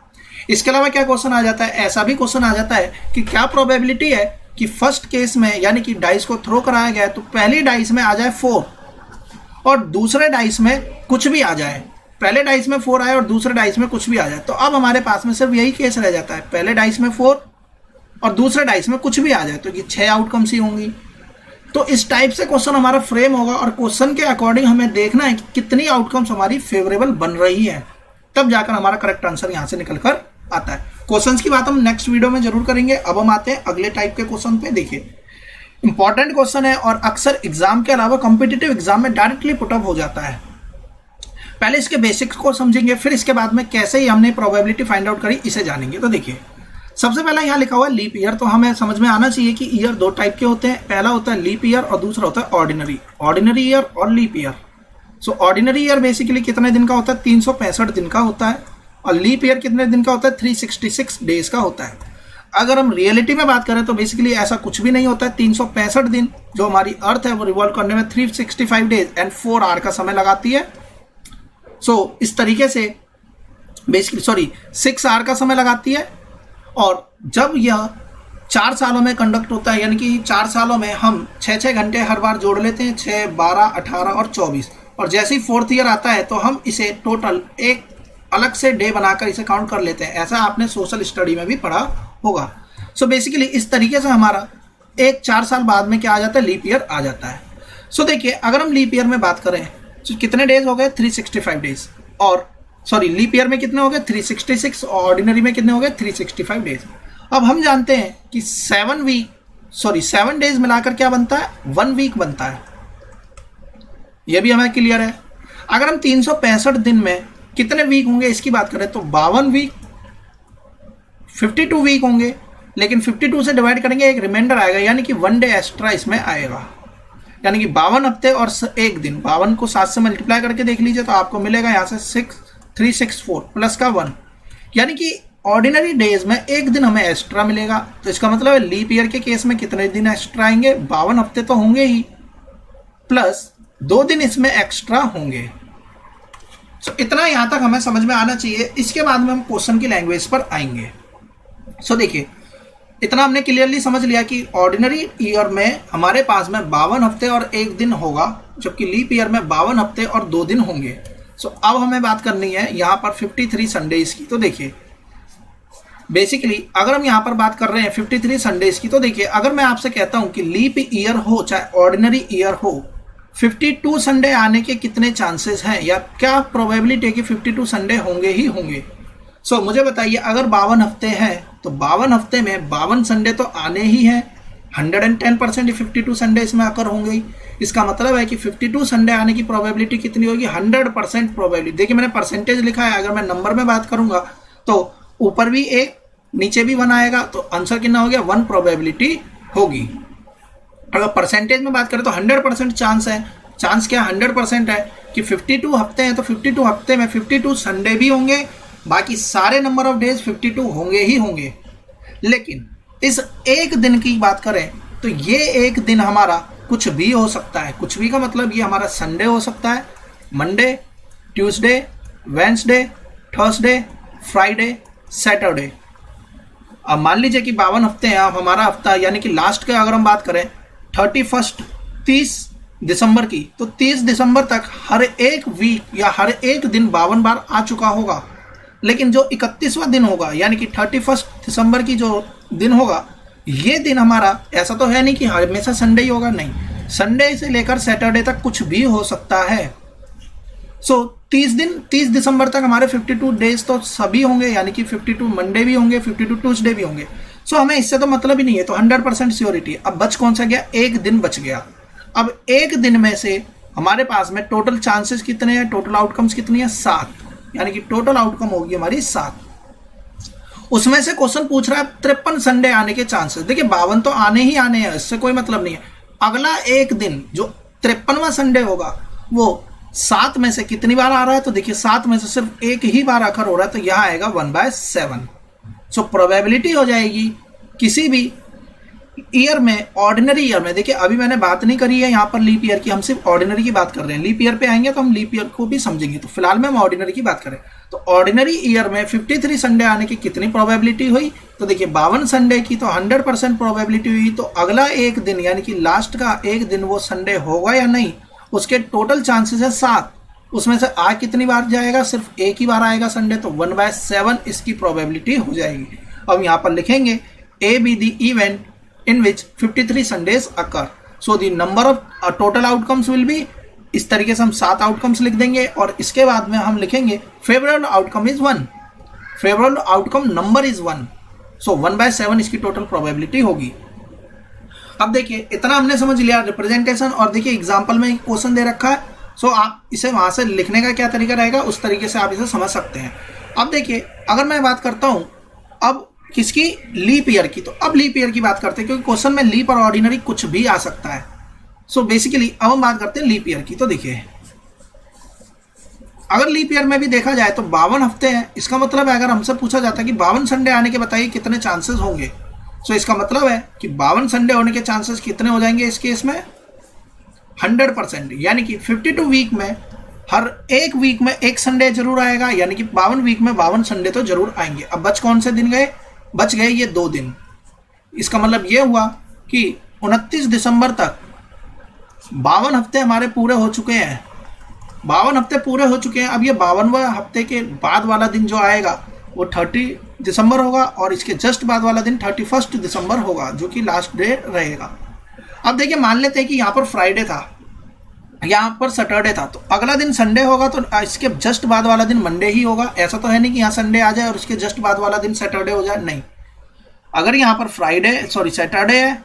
इसके अलावा क्या क्वेश्चन आ जाता है, ऐसा भी क्वेश्चन आ जाता है कि क्या प्रोबेबिलिटी है कि फर्स्ट केस में, यानी कि डाइस को थ्रो कराया गया है तो पहली डाइस में आ जाए 4 और दूसरे डाइस में कुछ भी आ जाए। पहले डाइस में 4 आए और दूसरे डाइस में कुछ भी आ जाए, तो अब हमारे पास में सिर्फ यही केस रह जाता है, पहले डाइस में 4 और दूसरे डाइस में कुछ भी आ जाए, तो ये 6 आउटकम्स ही होंगी। तो इस टाइप से क्वेश्चन हमारा फ्रेम होगा और क्वेश्चन के अकॉर्डिंग हमें देखना है कि कितनी आउटकम्स हमारी फेवरेबल बन रही है, तब जाकर हमारा करेक्ट आंसर यहाँ से निकल कर आता है। क्वेश्चंस की बात हम नेक्स्ट वीडियो में जरूर करेंगे। अब हम आते हैं अगले टाइप के क्वेश्चन पे। देखिए, इंपॉर्टेंट क्वेश्चन है और अक्सर एग्जाम के अलावा कॉम्पिटिटिव एग्जाम में डायरेक्टली पुटअप हो जाता है। पहले इसके बेसिक्स को समझेंगे, फिर इसके बाद में कैसे ही हमने प्रोबेबिलिटी फाइंड आउट करी इसे जानेंगे। तो देखिए, सबसे पहले यहाँ लिखा हुआ है लीप ईयर, तो हमें समझ में आना चाहिए कि ईयर 2 टाइप के होते हैं। पहला होता है लीप ईयर और दूसरा होता है ऑर्डिनरी ईयर और लीप ईयर। सो ऑर्डिनरी ईयर बेसिकली कितने दिन का होता है, 365 दिन का होता है, और लीप ईयर कितने दिन का होता है, 366 डेज का होता है। अगर हम रियलिटी में बात करें तो बेसिकली ऐसा कुछ भी नहीं होता है। 365 दिन जो हमारी अर्थ है वो रिवॉल्व करने में 365 डेज एंड 4 आवर का समय लगाती है। सो इस तरीके से बेसिकली 6 आवर का समय लगाती है। और जब यह 4 सालों में कंडक्ट होता है, यानी कि 4 सालों में हम 6-6 घंटे हर बार जोड़ लेते हैं, 6, 12, 18 और 24, और जैसे ही 4th ईयर आता है तो हम इसे टोटल एक अलग से डे बनाकर इसे काउंट कर लेते हैं। ऐसा आपने सोशल स्टडी में भी पढ़ा होगा। सो बेसिकली इस तरीके से हमारा एक 4 साल बाद में क्या आ जाता है, लीप ईयर आ जाता है। सो देखिए, अगर हम लीप ईयर में बात करें तो कितने डेज हो गए, 365 डेज, और लीप ईयर में कितने हो गए, 366, और ऑर्डिनरी में कितने हो गए, 365 डेज। अब हम जानते हैं कि 7 डेज मिलाकर क्या बनता है, 1 वीक बनता है। यह भी हमें क्लियर है। अगर हम 365 दिन में कितने वीक होंगे इसकी बात करें तो 52 वीक, 52 वीक होंगे, लेकिन 52 से डिवाइड करेंगे, एक रिमाइंडर आएगा, यानी कि 1 डे एक्स्ट्रा इसमें आएगा, यानी कि 52 हफ्ते और 1 दिन। 52 को 7 से मल्टीप्लाई करके देख लीजिए तो आपको मिलेगा यहाँ से 364 प्लस का 1, यानी कि ऑर्डिनरी डेज में 1 दिन हमें एक्स्ट्रा मिलेगा। तो इसका मतलब है लीप ईयर के केस में कितने दिन एक्स्ट्रा आएंगे, 52 हफ्ते तो होंगे ही, प्लस 2 दिन इसमें एक्स्ट्रा होंगे। सो इतना यहाँ तक हमें समझ में आना चाहिए। इसके बाद में हम क्वेश्चन की लैंग्वेज पर आएंगे। सो देखिए, इतना हमने क्लियरली समझ लिया कि ऑर्डिनरी ईयर में हमारे पास में 52 हफ्ते और 1 दिन होगा, जबकि लीप ईयर में 52 हफ्ते और 2 दिन होंगे। सो अब हमें बात करनी है यहाँ पर 53 संडेज की। तो देखिए, बेसिकली अगर हम यहाँ पर बात कर रहे हैं 53 संडेज की, तो देखिए, अगर मैं आपसे कहता हूँ कि लीप ईयर हो चाहे ऑर्डिनरी ईयर हो, 52 संडे आने के कितने चांसेस हैं, या क्या प्रोबेबिलिटी है कि 52 संडे होंगे ही होंगे। सो मुझे बताइए, अगर 52 हफ्ते हैं तो 52 हफ्ते में 52 संडे तो आने ही हैं, 110% 52 संडे इसमें आकर होंगे ही। इसका मतलब है कि 52 संडे आने की प्रोबेबिलिटी कितनी होगी, 100% प्रोबेबिलिटी। देखिए मैंने परसेंटेज लिखा है, अगर मैं नंबर में बात करूंगा तो ऊपर भी एक नीचे भी 1 आएगा, तो आंसर कितना हो गया, 1 प्रोबेबिलिटी होगी। अगर परसेंटेज में बात करें तो 100% चांस है। चांस क्या 100% है कि 52 हफ्ते हैं, तो 52 हफ्ते में 52 संडे भी होंगे, बाकी सारे नंबर ऑफ डेज 52 होंगे ही होंगे। लेकिन इस एक दिन की बात करें तो ये एक दिन हमारा कुछ भी हो सकता है। कुछ भी का मतलब ये हमारा संडे हो सकता है, Monday, Tuesday, Wednesday, Thursday, Friday, Saturday. अब मान लीजिए कि 52 हफ्ते हैं, अब हमारा हफ्ता यानी कि लास्ट के अगर हम बात करें 30 दिसंबर की, तो 30 दिसंबर तक हर एक वीक या हर एक दिन 52 बार आ चुका होगा। लेकिन जो 31वां दिन होगा यानी कि 31 दिसंबर की जो दिन होगा, ये दिन हमारा ऐसा तो है नहीं कि हमेशा संडे ही होगा, नहीं, संडे से लेकर सैटरडे तक कुछ भी हो सकता है। सो 30 दिसंबर तक हमारे 52 डेज तो सभी होंगे, यानी कि 52 मंडे भी होंगे, 52 ट्यूसडे भी होंगे। सो हमें इससे तो मतलब ही नहीं है, तो 100% श्योरिटी। अब बच कौन सा गया, एक दिन बच गया। अब एक दिन में से हमारे पास में टोटल चांसेस कितने हैं, टोटल आउटकम्स कितनी है, 7, यानी कि टोटल आउटकम होगी हमारी 7। उसमें से क्वेश्चन पूछ रहा है 53 संडे आने के चांसेस। देखिए 52 तो आने ही आने हैं, इससे कोई मतलब नहीं है। अगला एक दिन जो 53वां संडे होगा वो 7 में से कितनी बार आ रहा है, तो देखिए 7 में से सिर्फ एक ही बार आकर हो रहा है, तो यहां आएगा 1/7। सो प्रोबेबिलिटी हो जाएगी किसी भी ईयर में, ऑर्डिनरी ईयर में। देखिए अभी मैंने बात नहीं करी है यहाँ पर लीप ईयर की, हम सिर्फ ऑर्डिनरी की बात कर रहे हैं। लीप ईयर पे आएंगे तो हम लीप ईयर को भी समझेंगे, तो फिलहाल में हम ऑर्डिनरी की बात करें तो ऑर्डिनरी ईयर में 53 संडे आने की कितनी प्रोबेबिलिटी हुई, तो देखिए 52 संडे की तो 100% प्रोबेबिलिटी हुई। तो अगला एक दिन यानी कि लास्ट का एक दिन वो संडे होगा या नहीं, उसके टोटल चांसेस है 7। उसमें से आ कितनी बार जाएगा, सिर्फ एक ही बार आएगा संडे, तो 1/7 इसकी प्रोबेबिलिटी हो जाएगी। अब यहाँ पर लिखेंगे ए be the event in which 53 Sundays occur. So the number of total outcomes will be, इस तरीके से हम 7 आउटकम्स लिख देंगे और इसके बाद में हम लिखेंगे favourable outcome is 1, favourable outcome number is 1। सो 1/7 इसकी टोटल प्रोबेबिलिटी होगी। अब देखिए इतना हमने समझ लिया रिप्रेजेंटेशन, और देखिए एग्जाम्पल में एक क्वेश्चन दे रखा है। सो आप इसे वहां से लिखने का क्या तरीका रहेगा, उस तरीके से आप इसे समझ सकते हैं। अब देखिए अगर मैं बात करता हूं अब किसकी, लीप ईयर की, तो अब लीप ईयर की बात करते हैं क्योंकि क्वेश्चन में लीप और ऑर्डिनरी कुछ भी आ सकता है। सो बेसिकली अब हम बात करते हैं लीप ईयर की। तो देखिए अगर लीप ईयर में भी देखा जाए तो 52 हफ्ते हैं, इसका मतलब है अगर हमसे पूछा जाता है कि 52 संडे आने के बताइए कितने चांसेस होंगे, सो इसका मतलब है कि 52 संडे होने के चांसेस कितने हो जाएंगे इस केस में, 100%। यानी कि 52 वीक में हर एक वीक में एक संडे जरूर आएगा, यानी कि 52 वीक में 52 संडे तो जरूर आएंगे। अब बच कौन से दिन गए, बच गए ये 2 दिन। इसका मतलब ये हुआ कि 29 दिसंबर तक 52 हफ्ते हमारे पूरे हो चुके हैं, 52 हफ्ते पूरे हो चुके हैं। अब ये 52वें हफ्ते के बाद वाला दिन जो आएगा वो 30 दिसंबर होगा और इसके जस्ट बाद वाला दिन 31 दिसंबर होगा, जो कि लास्ट डे रहेगा। अब देखिए मान लेते हैं कि यहाँ पर फ्राइडे था, यहाँ पर सैटरडे था, तो अगला दिन संडे होगा, तो इसके जस्ट बाद वाला दिन मंडे ही होगा। ऐसा तो है नहीं कि यहाँ संडे आ जाए और उसके जस्ट बाद वाला दिन सैटरडे हो जाए, नहीं। अगर यहाँ पर सैटरडे है,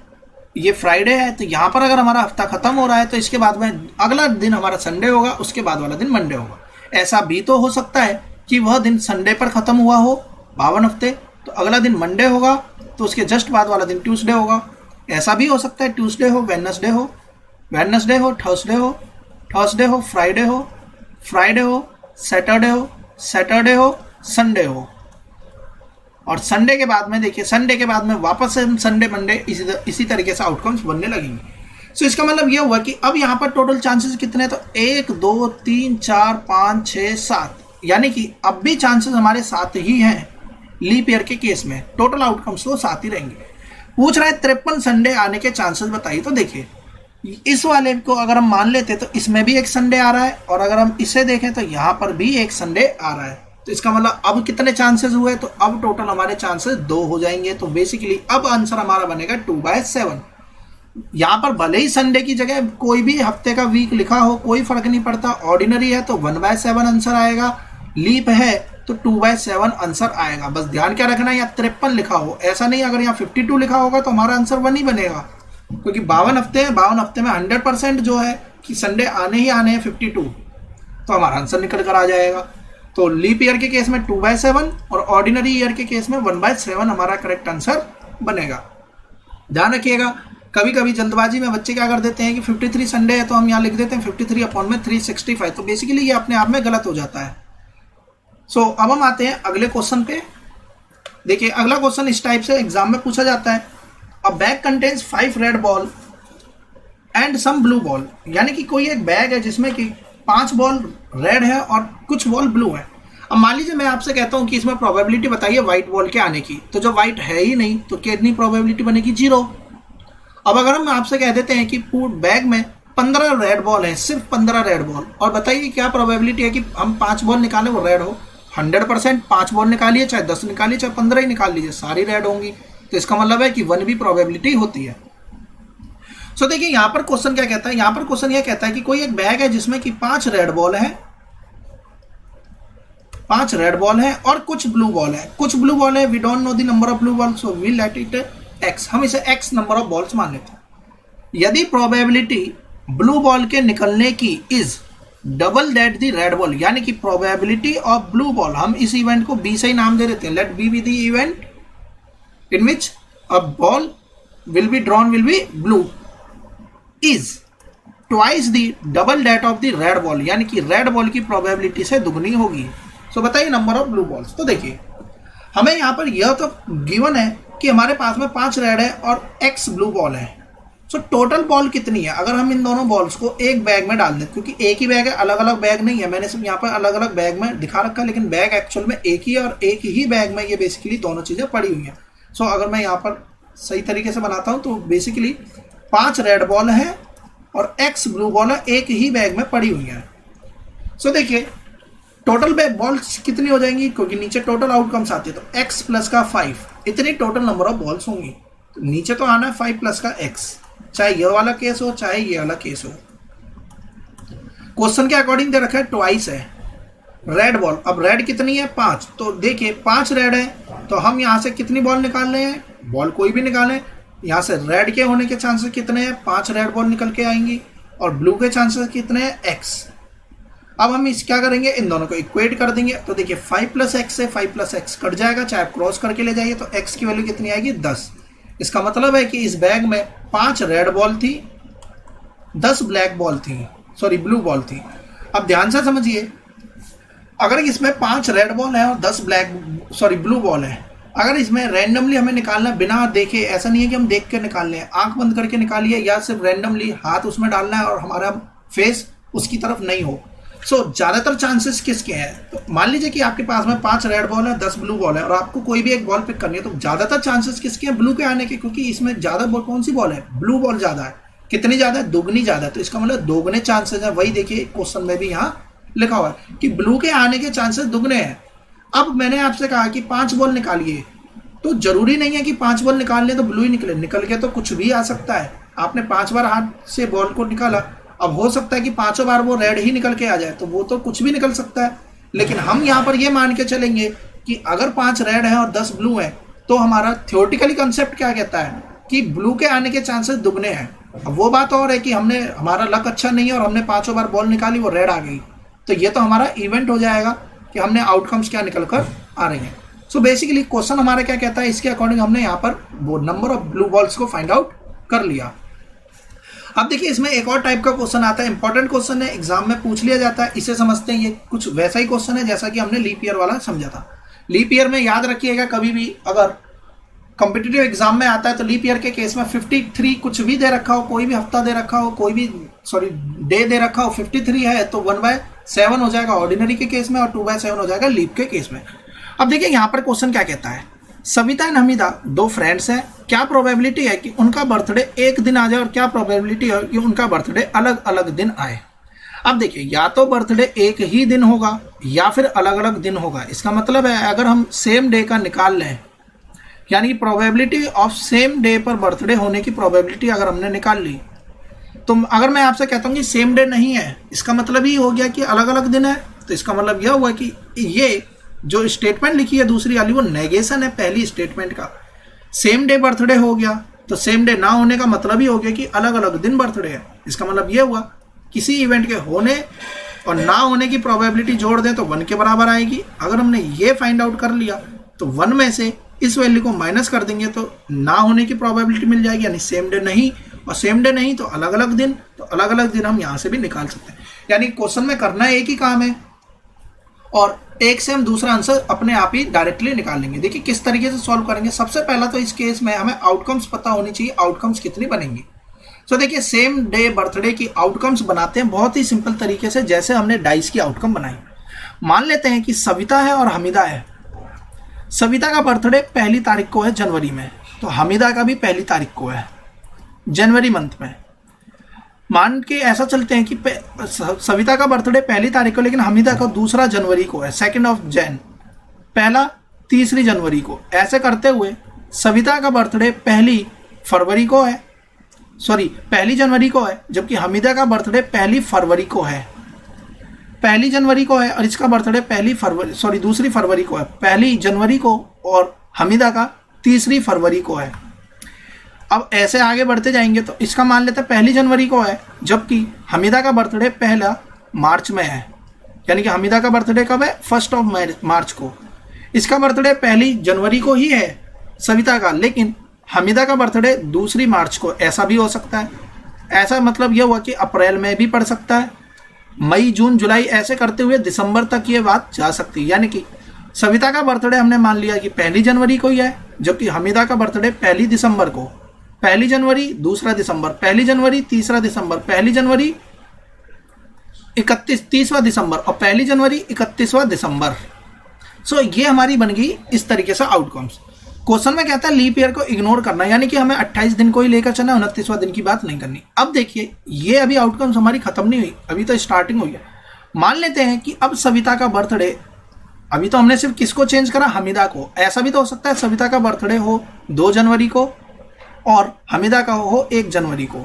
ये फ्राइडे है, तो यहाँ पर अगर हमारा हफ्ता खत्म हो रहा है तो इसके बाद में अगला दिन हमारा संडे होगा, उसके बाद वाला दिन मंडे होगा। ऐसा भी तो हो सकता है कि वह दिन संडे पर खत्म हुआ हो 52 हफ्ते, तो अगला दिन मंडे होगा, तो उसके जस्ट बाद वाला दिन ट्यूसडे होगा। ऐसा भी हो सकता है ट्यूसडे हो, वेडनेसडे हो, वेडनेसडे हो, थर्सडे हो, फ्राइडे हो, सैटरडे हो, संडे हो। और संडे के बाद में देखिए, संडे के बाद में वापस से हम संडे मंडे इसी तरीके से आउटकम्स बनने लगेंगे। सो इसका मतलब यह हुआ कि अब यहाँ पर टोटल चांसेस कितने, तो 1 2 3 4 5 6 7, यानी कि अब भी चांसेस हमारे 7 ही हैं लीप ईयर के केस में। टोटल आउटकम्स तो 7 ही रहेंगे। पूछ रहा है 53 संडे आने के चांसेस बताइए। तो देखिए इस वाले को अगर हम मान लेते तो इसमें भी एक संडे आ रहा है, और अगर हम इसे देखें तो यहाँ पर भी एक संडे आ रहा है। तो इसका मतलब अब कितने चांसेस हुए, तो अब टोटल हमारे चांसेस 2 हो जाएंगे। तो बेसिकली अब आंसर हमारा बनेगा 2/7। यहाँ पर भले ही संडे की जगह कोई भी हफ्ते का वीक लिखा हो, कोई फर्क नहीं पड़ता। ऑर्डिनरी है तो 1/7 आंसर आएगा, लीप है तो 2/7 आंसर आएगा। बस ध्यान क्या रखना है, यहाँ 53 लिखा हो, ऐसा नहीं। अगर यहाँ 52 लिखा होगा तो हमारा आंसर 1 ही बनेगा। क्योंकि 52 हफ्ते हैं, 52 हफ्ते में 100% जो है कि संडे आने ही आने हैं 52, तो हमारा आंसर निकल कर आ जाएगा। तो लीप ईयर के केस में 2/7 और ऑर्डिनरी ईयर के केस में 1/7 हमारा करेक्ट आंसर बनेगा। ध्यान रखिएगा, कभी कभी जल्दबाजी में बच्चे क्या कर देते हैं कि 53 संडे है तो हम यहाँ लिख देते हैं 53/365, तो बेसिकली ये अपने आप में गलत हो जाता है। सो अब हम आते हैं अगले क्वेश्चन पे। देखिए अगला क्वेश्चन इस टाइप से एग्जाम में पूछा जाता है, a bag contains 5 red ball and some blue ball, यानी कि कोई एक बैग है जिसमें कि 5 बॉल रेड है और कुछ बॉल ब्लू है। अब मान लीजिए मैं आपसे कहता हूं कि इसमें प्रोबेबिलिटी बताइए व्हाइट बॉल के आने की, तो जो व्हाइट है ही नहीं तो कितनी प्रोबेबिलिटी बनेगी? 0। अब अगर हम आपसे कह देते हैं कि पूरे बैग में 15 रेड बॉल है, सिर्फ 15 रेड बॉल, और बताइए क्या प्रोबेबिलिटी है कि हम 5 बॉल निकालें वो रेड हो? 100%। 5 बॉल निकालिए, चाहे 10 निकालिए, चाहे 15 ही निकाल लीजिए, सारी रेड होंगी। तो इसका मतलब है कि 1 भी प्रोबेबिलिटी होती है। सो देखिए यहाँ पर क्वेश्चन क्या कहता है, यहाँ पर क्वेश्चन यह कहता है कि कोई एक बैग है जिसमें कि 5 रेड बॉल है, 5 रेड बॉल है और कुछ ब्लू बॉल है। कुछ ब्लू बॉल है, we don't know the number of blue ball, so we let it x, हम इसे x नंबर ऑफ बॉल्स मान लेते हैं। यदि प्रोबेबिलिटी ब्लू बॉल के निकलने की is double that the red ball, यानी कि प्रोबेबिलिटी ऑफ ब्लू बॉल, हम इस इवेंट को बी से ही नाम दे देते हैं, let B be the event in which a ball will be drawn will be blue, is twice the double that of the red ball, यानी कि रेड बॉल की प्रोबेबिलिटी से दुगनी होगी। सो बताइए नंबर ऑफ ब्लू बॉल्स। तो देखिए हमें यहाँ पर यह तो गिवन है कि हमारे पास में 5 रेड है और x ब्लू बॉल है। सो टोटल बॉल कितनी है? अगर हम इन दोनों बॉल्स को एक बैग में डाल दें, क्योंकि एक ही बैग है, अलग अलग बैग नहीं है, मैंने सिर्फ यहाँ पर अलग अलग बैग में दिखा रखा है, लेकिन बैग एक्चुअल में एक ही है और एक ही बैग में ये बेसिकली दोनों चीज़ें पड़ी हुई हैं। सो अगर मैं यहाँ पर सही तरीके से बनाता हूँ तो बेसिकली 5 रेड बॉल है और x ब्लू बॉल है, एक ही बैग में पड़ी हुई है। सो देखिए टोटल बैग बॉल्स कितनी हो जाएंगी, क्योंकि नीचे टोटल आउटकम्स आती है, तो x प्लस का 5, इतनी टोटल नंबर ऑफ बॉल्स होंगी। तो नीचे तो आना है 5 प्लस का x, चाहे ये वाला केस हो चाहे ये वाला केस हो। क्वेश्चन के अकॉर्डिंग दे रखा है ट्वाइस है रेड बॉल। अब रेड कितनी है? 5। तो देखिए 5 रेड है, तो हम यहाँ से कितनी बॉल निकाल रहे हैं? बॉल कोई भी निकालें, यहाँ से रेड के होने के चांसेस कितने हैं? 5 रेड बॉल निकल के आएंगी। और ब्लू के चांसेस कितने हैं? x। अब हम इस क्या करेंगे, इन दोनों को इक्वेट कर देंगे। तो देखिए 5 प्लस एक्स से 5 प्लस एक्स कट जाएगा, चाहे आप क्रॉस करके ले जाइए, तो x की वैल्यू कितनी आएगी? 10। इसका मतलब है कि इस बैग में 5 रेड बॉल थी, 10 ब्लैक बॉल थी, सॉरी ब्लू बॉल थी। अब ध्यान से समझिए, अगर इसमें 5 रेड बॉल है और 10 ब्लू बॉल है, अगर इसमें रैंडमली हमें निकालना बिना देखे, ऐसा नहीं है कि हम देख कर निकाल लें, आंख बंद करके निकालिए, या सिर्फ रैंडमली हाथ उसमें डालना है और हमारा फेस उसकी तरफ नहीं हो। सो ज़्यादातर चांसेस किसके हैं? तो मान लीजिए कि आपके पास में 5 रेड बॉल है, 10 ब्लू बॉल है और आपको कोई भी एक बॉल पिक करनी है, तो ज़्यादातर चांसेस किसके हैं? ब्लू के आने के, क्योंकि इसमें ज़्यादा बॉल कौन सी बॉल है? ब्लू बॉल ज़्यादा है। कितनी ज़्यादा है? दुगनी ज़्यादा है। तो इसका मतलब दोगुने चांसेस है। वही देखिए क्वेश्चन में भी यहाँ लिखा हुआ है कि ब्लू के आने के चांसेस दुगने हैं। अब मैंने आपसे कहा कि 5 बॉल निकालिए, तो जरूरी नहीं है कि 5 बॉल निकाल लें तो ब्लू ही निकल के तो कुछ भी आ सकता है। आपने 5 बार हाथ से बॉल को निकाला, अब हो सकता है कि 5 बार वो रेड ही निकल के आ जाए, तो वो तो कुछ भी निकल सकता है। लेकिन हम यहाँ पर ये मान के चलेंगे कि अगर 5 रेड है और 10 ब्लू है, तो हमारा थ्योरेटिकली कंसेप्ट क्या कहता है कि ब्लू के आने के चांसेस दुगने हैं। अब वो बात और है कि हमारा लक अच्छा नहीं है और हमने 5 बार बॉल निकाली, वो रेड आ गई, तो ये तो हमारा इवेंट हो जाएगा कि हमने आउटकम्स क्या निकल कर आ रही हैं। सो बेसिकली क्वेश्चन हमारा क्या कहता है, इसके अकॉर्डिंग हमने यहाँ पर वो नंबर ऑफ ब्लू बॉल्स को फाइंड आउट कर लिया। अब देखिए इसमें एक और टाइप का क्वेश्चन आता है, इंपॉर्टेंट क्वेश्चन है, एग्जाम में पूछ लिया जाता है, इसे समझते हैं। ये कुछ वैसा ही क्वेश्चन है जैसा कि हमने लीप ईयर वाला समझा था। लीप ईयर में याद रखिएगा, कभी भी अगर कॉम्पिटिटिव एग्जाम में आता है तो लीप ईयर के केस में 53 कुछ भी दे रखा हो, कोई भी हफ्ता दे रखा हो, कोई भी डे दे रखा हो, 53 है तो 1/7 हो जाएगा ऑर्डिनरी के केस में और 2/7 हो जाएगा लीप के केस में। अब देखिए यहाँ पर क्वेश्चन क्या कहता है, सविता एंड हमीदा 2 फ्रेंड्स हैं, क्या प्रोबेबिलिटी है कि उनका बर्थडे एक दिन आ जाए और क्या प्रोबेबिलिटी है कि उनका बर्थडे अलग अलग दिन आए। अब देखिए या तो बर्थडे एक ही दिन होगा या फिर अलग अलग दिन होगा। इसका मतलब है अगर हम सेम डे का निकाल लें, यानी प्रोबेबिलिटी ऑफ सेम डे पर बर्थडे होने की प्रोबेबिलिटी अगर हमने निकाल ली, तो अगर मैं आपसे कहता हूँ कि सेम डे नहीं है, इसका मतलब ही हो गया कि अलग अलग दिन है। तो इसका मतलब यह हुआ कि ये जो स्टेटमेंट लिखी है दूसरी वाली, वो नेगेशन है पहली स्टेटमेंट का। सेम डे बर्थडे हो गया तो सेम डे ना होने का मतलब ही हो गया कि अलग अलग दिन बर्थडे है। इसका मतलब ये हुआ किसी इवेंट के होने और ना होने की प्रोबेबिलिटी जोड़ दें तो 1 के बराबर आएगी। अगर हमने ये फाइंड आउट कर लिया तो 1 में से इस वैल्यू को माइनस कर देंगे तो ना होने की प्रोबेबिलिटी मिल जाएगी, यानी सेम डे नहीं, और सेम डे नहीं तो अलग अलग दिन, तो अलग अलग दिन हम यहाँ से भी निकाल सकते हैं। यानी क्वेश्चन में करना एक ही काम है और एक से हम दूसरा आंसर अपने आप ही डायरेक्टली निकाल लेंगे। देखिए किस तरीके से सॉल्व करेंगे। सबसे पहला तो इस केस में हमें आउटकम्स पता होनी चाहिए, आउटकम्स कितनी बनेंगी। तो देखिए सेम डे बर्थडे की आउटकम्स बनाते हैं बहुत ही सिंपल तरीके से, जैसे हमने डाइस की आउटकम बनाई। मान लेते हैं कि सविता है और हमीदा है। सविता का बर्थडे 1 तारीख को है जनवरी में, तो हमीदा का भी 1 तारीख को है जनवरी मंथ में। मान के ऐसा चलते हैं कि सविता का बर्थडे 1 तारीख को, लेकिन हमीदा का 2 जनवरी को है, 2 ऑफ जैन, पहला 3 जनवरी को। ऐसे करते हुए सविता का बर्थडे 1 फरवरी को है, सॉरी 1 जनवरी को है, जबकि हमीदा का बर्थडे 1 फरवरी को है। 1 जनवरी को है और इसका बर्थडे 2 फरवरी को है, 1 जनवरी को, और हमीदा का 3 फरवरी को है। अब ऐसे आगे बढ़ते जाएंगे तो इसका मान लेते हैं 1 जनवरी को है, जबकि हमीदा का बर्थडे 1 मार्च में है, यानी कि हमीदा का बर्थडे कब है 1 ऑफ मार्च को। इसका बर्थडे 1 जनवरी को ही है सविता का, लेकिन हमीदा का बर्थडे 2 मार्च को। ऐसा भी हो सकता है। ऐसा मतलब यह हुआ कि अप्रैल में भी पड़ सकता है, मई जून जुलाई, ऐसे करते हुए दिसंबर तक ये बात जा सकती है। यानी कि सविता का बर्थडे हमने मान लिया कि 1 जनवरी को ही है, जबकि हमीदा का बर्थडे 1 दिसंबर को। 1 जनवरी 2 दिसंबर, 1 जनवरी 3 दिसंबर, 1 जनवरी 30वां दिसंबर और 1 जनवरी 31वां दिसंबर। सो ये हमारी बन गई इस तरीके से आउटकम्स। क्वेश्चन में कहता है लीप ईयर को इग्नोर करना, यानी कि हमें 28 दिन को ही लेकर चलना, 29वां दिन की बात नहीं करनी। अब देखिए ये अभी आउटकम्स हमारी खत्म नहीं हुई, अभी तो स्टार्टिंग हुई है। मान लेते हैं कि अब सविता का बर्थडे, अभी तो हमने सिर्फ किसको चेंज करा, हमीदा को। ऐसा भी तो हो सकता है सविता का बर्थडे हो 2 जनवरी को और हमीदा का हो 1 जनवरी को।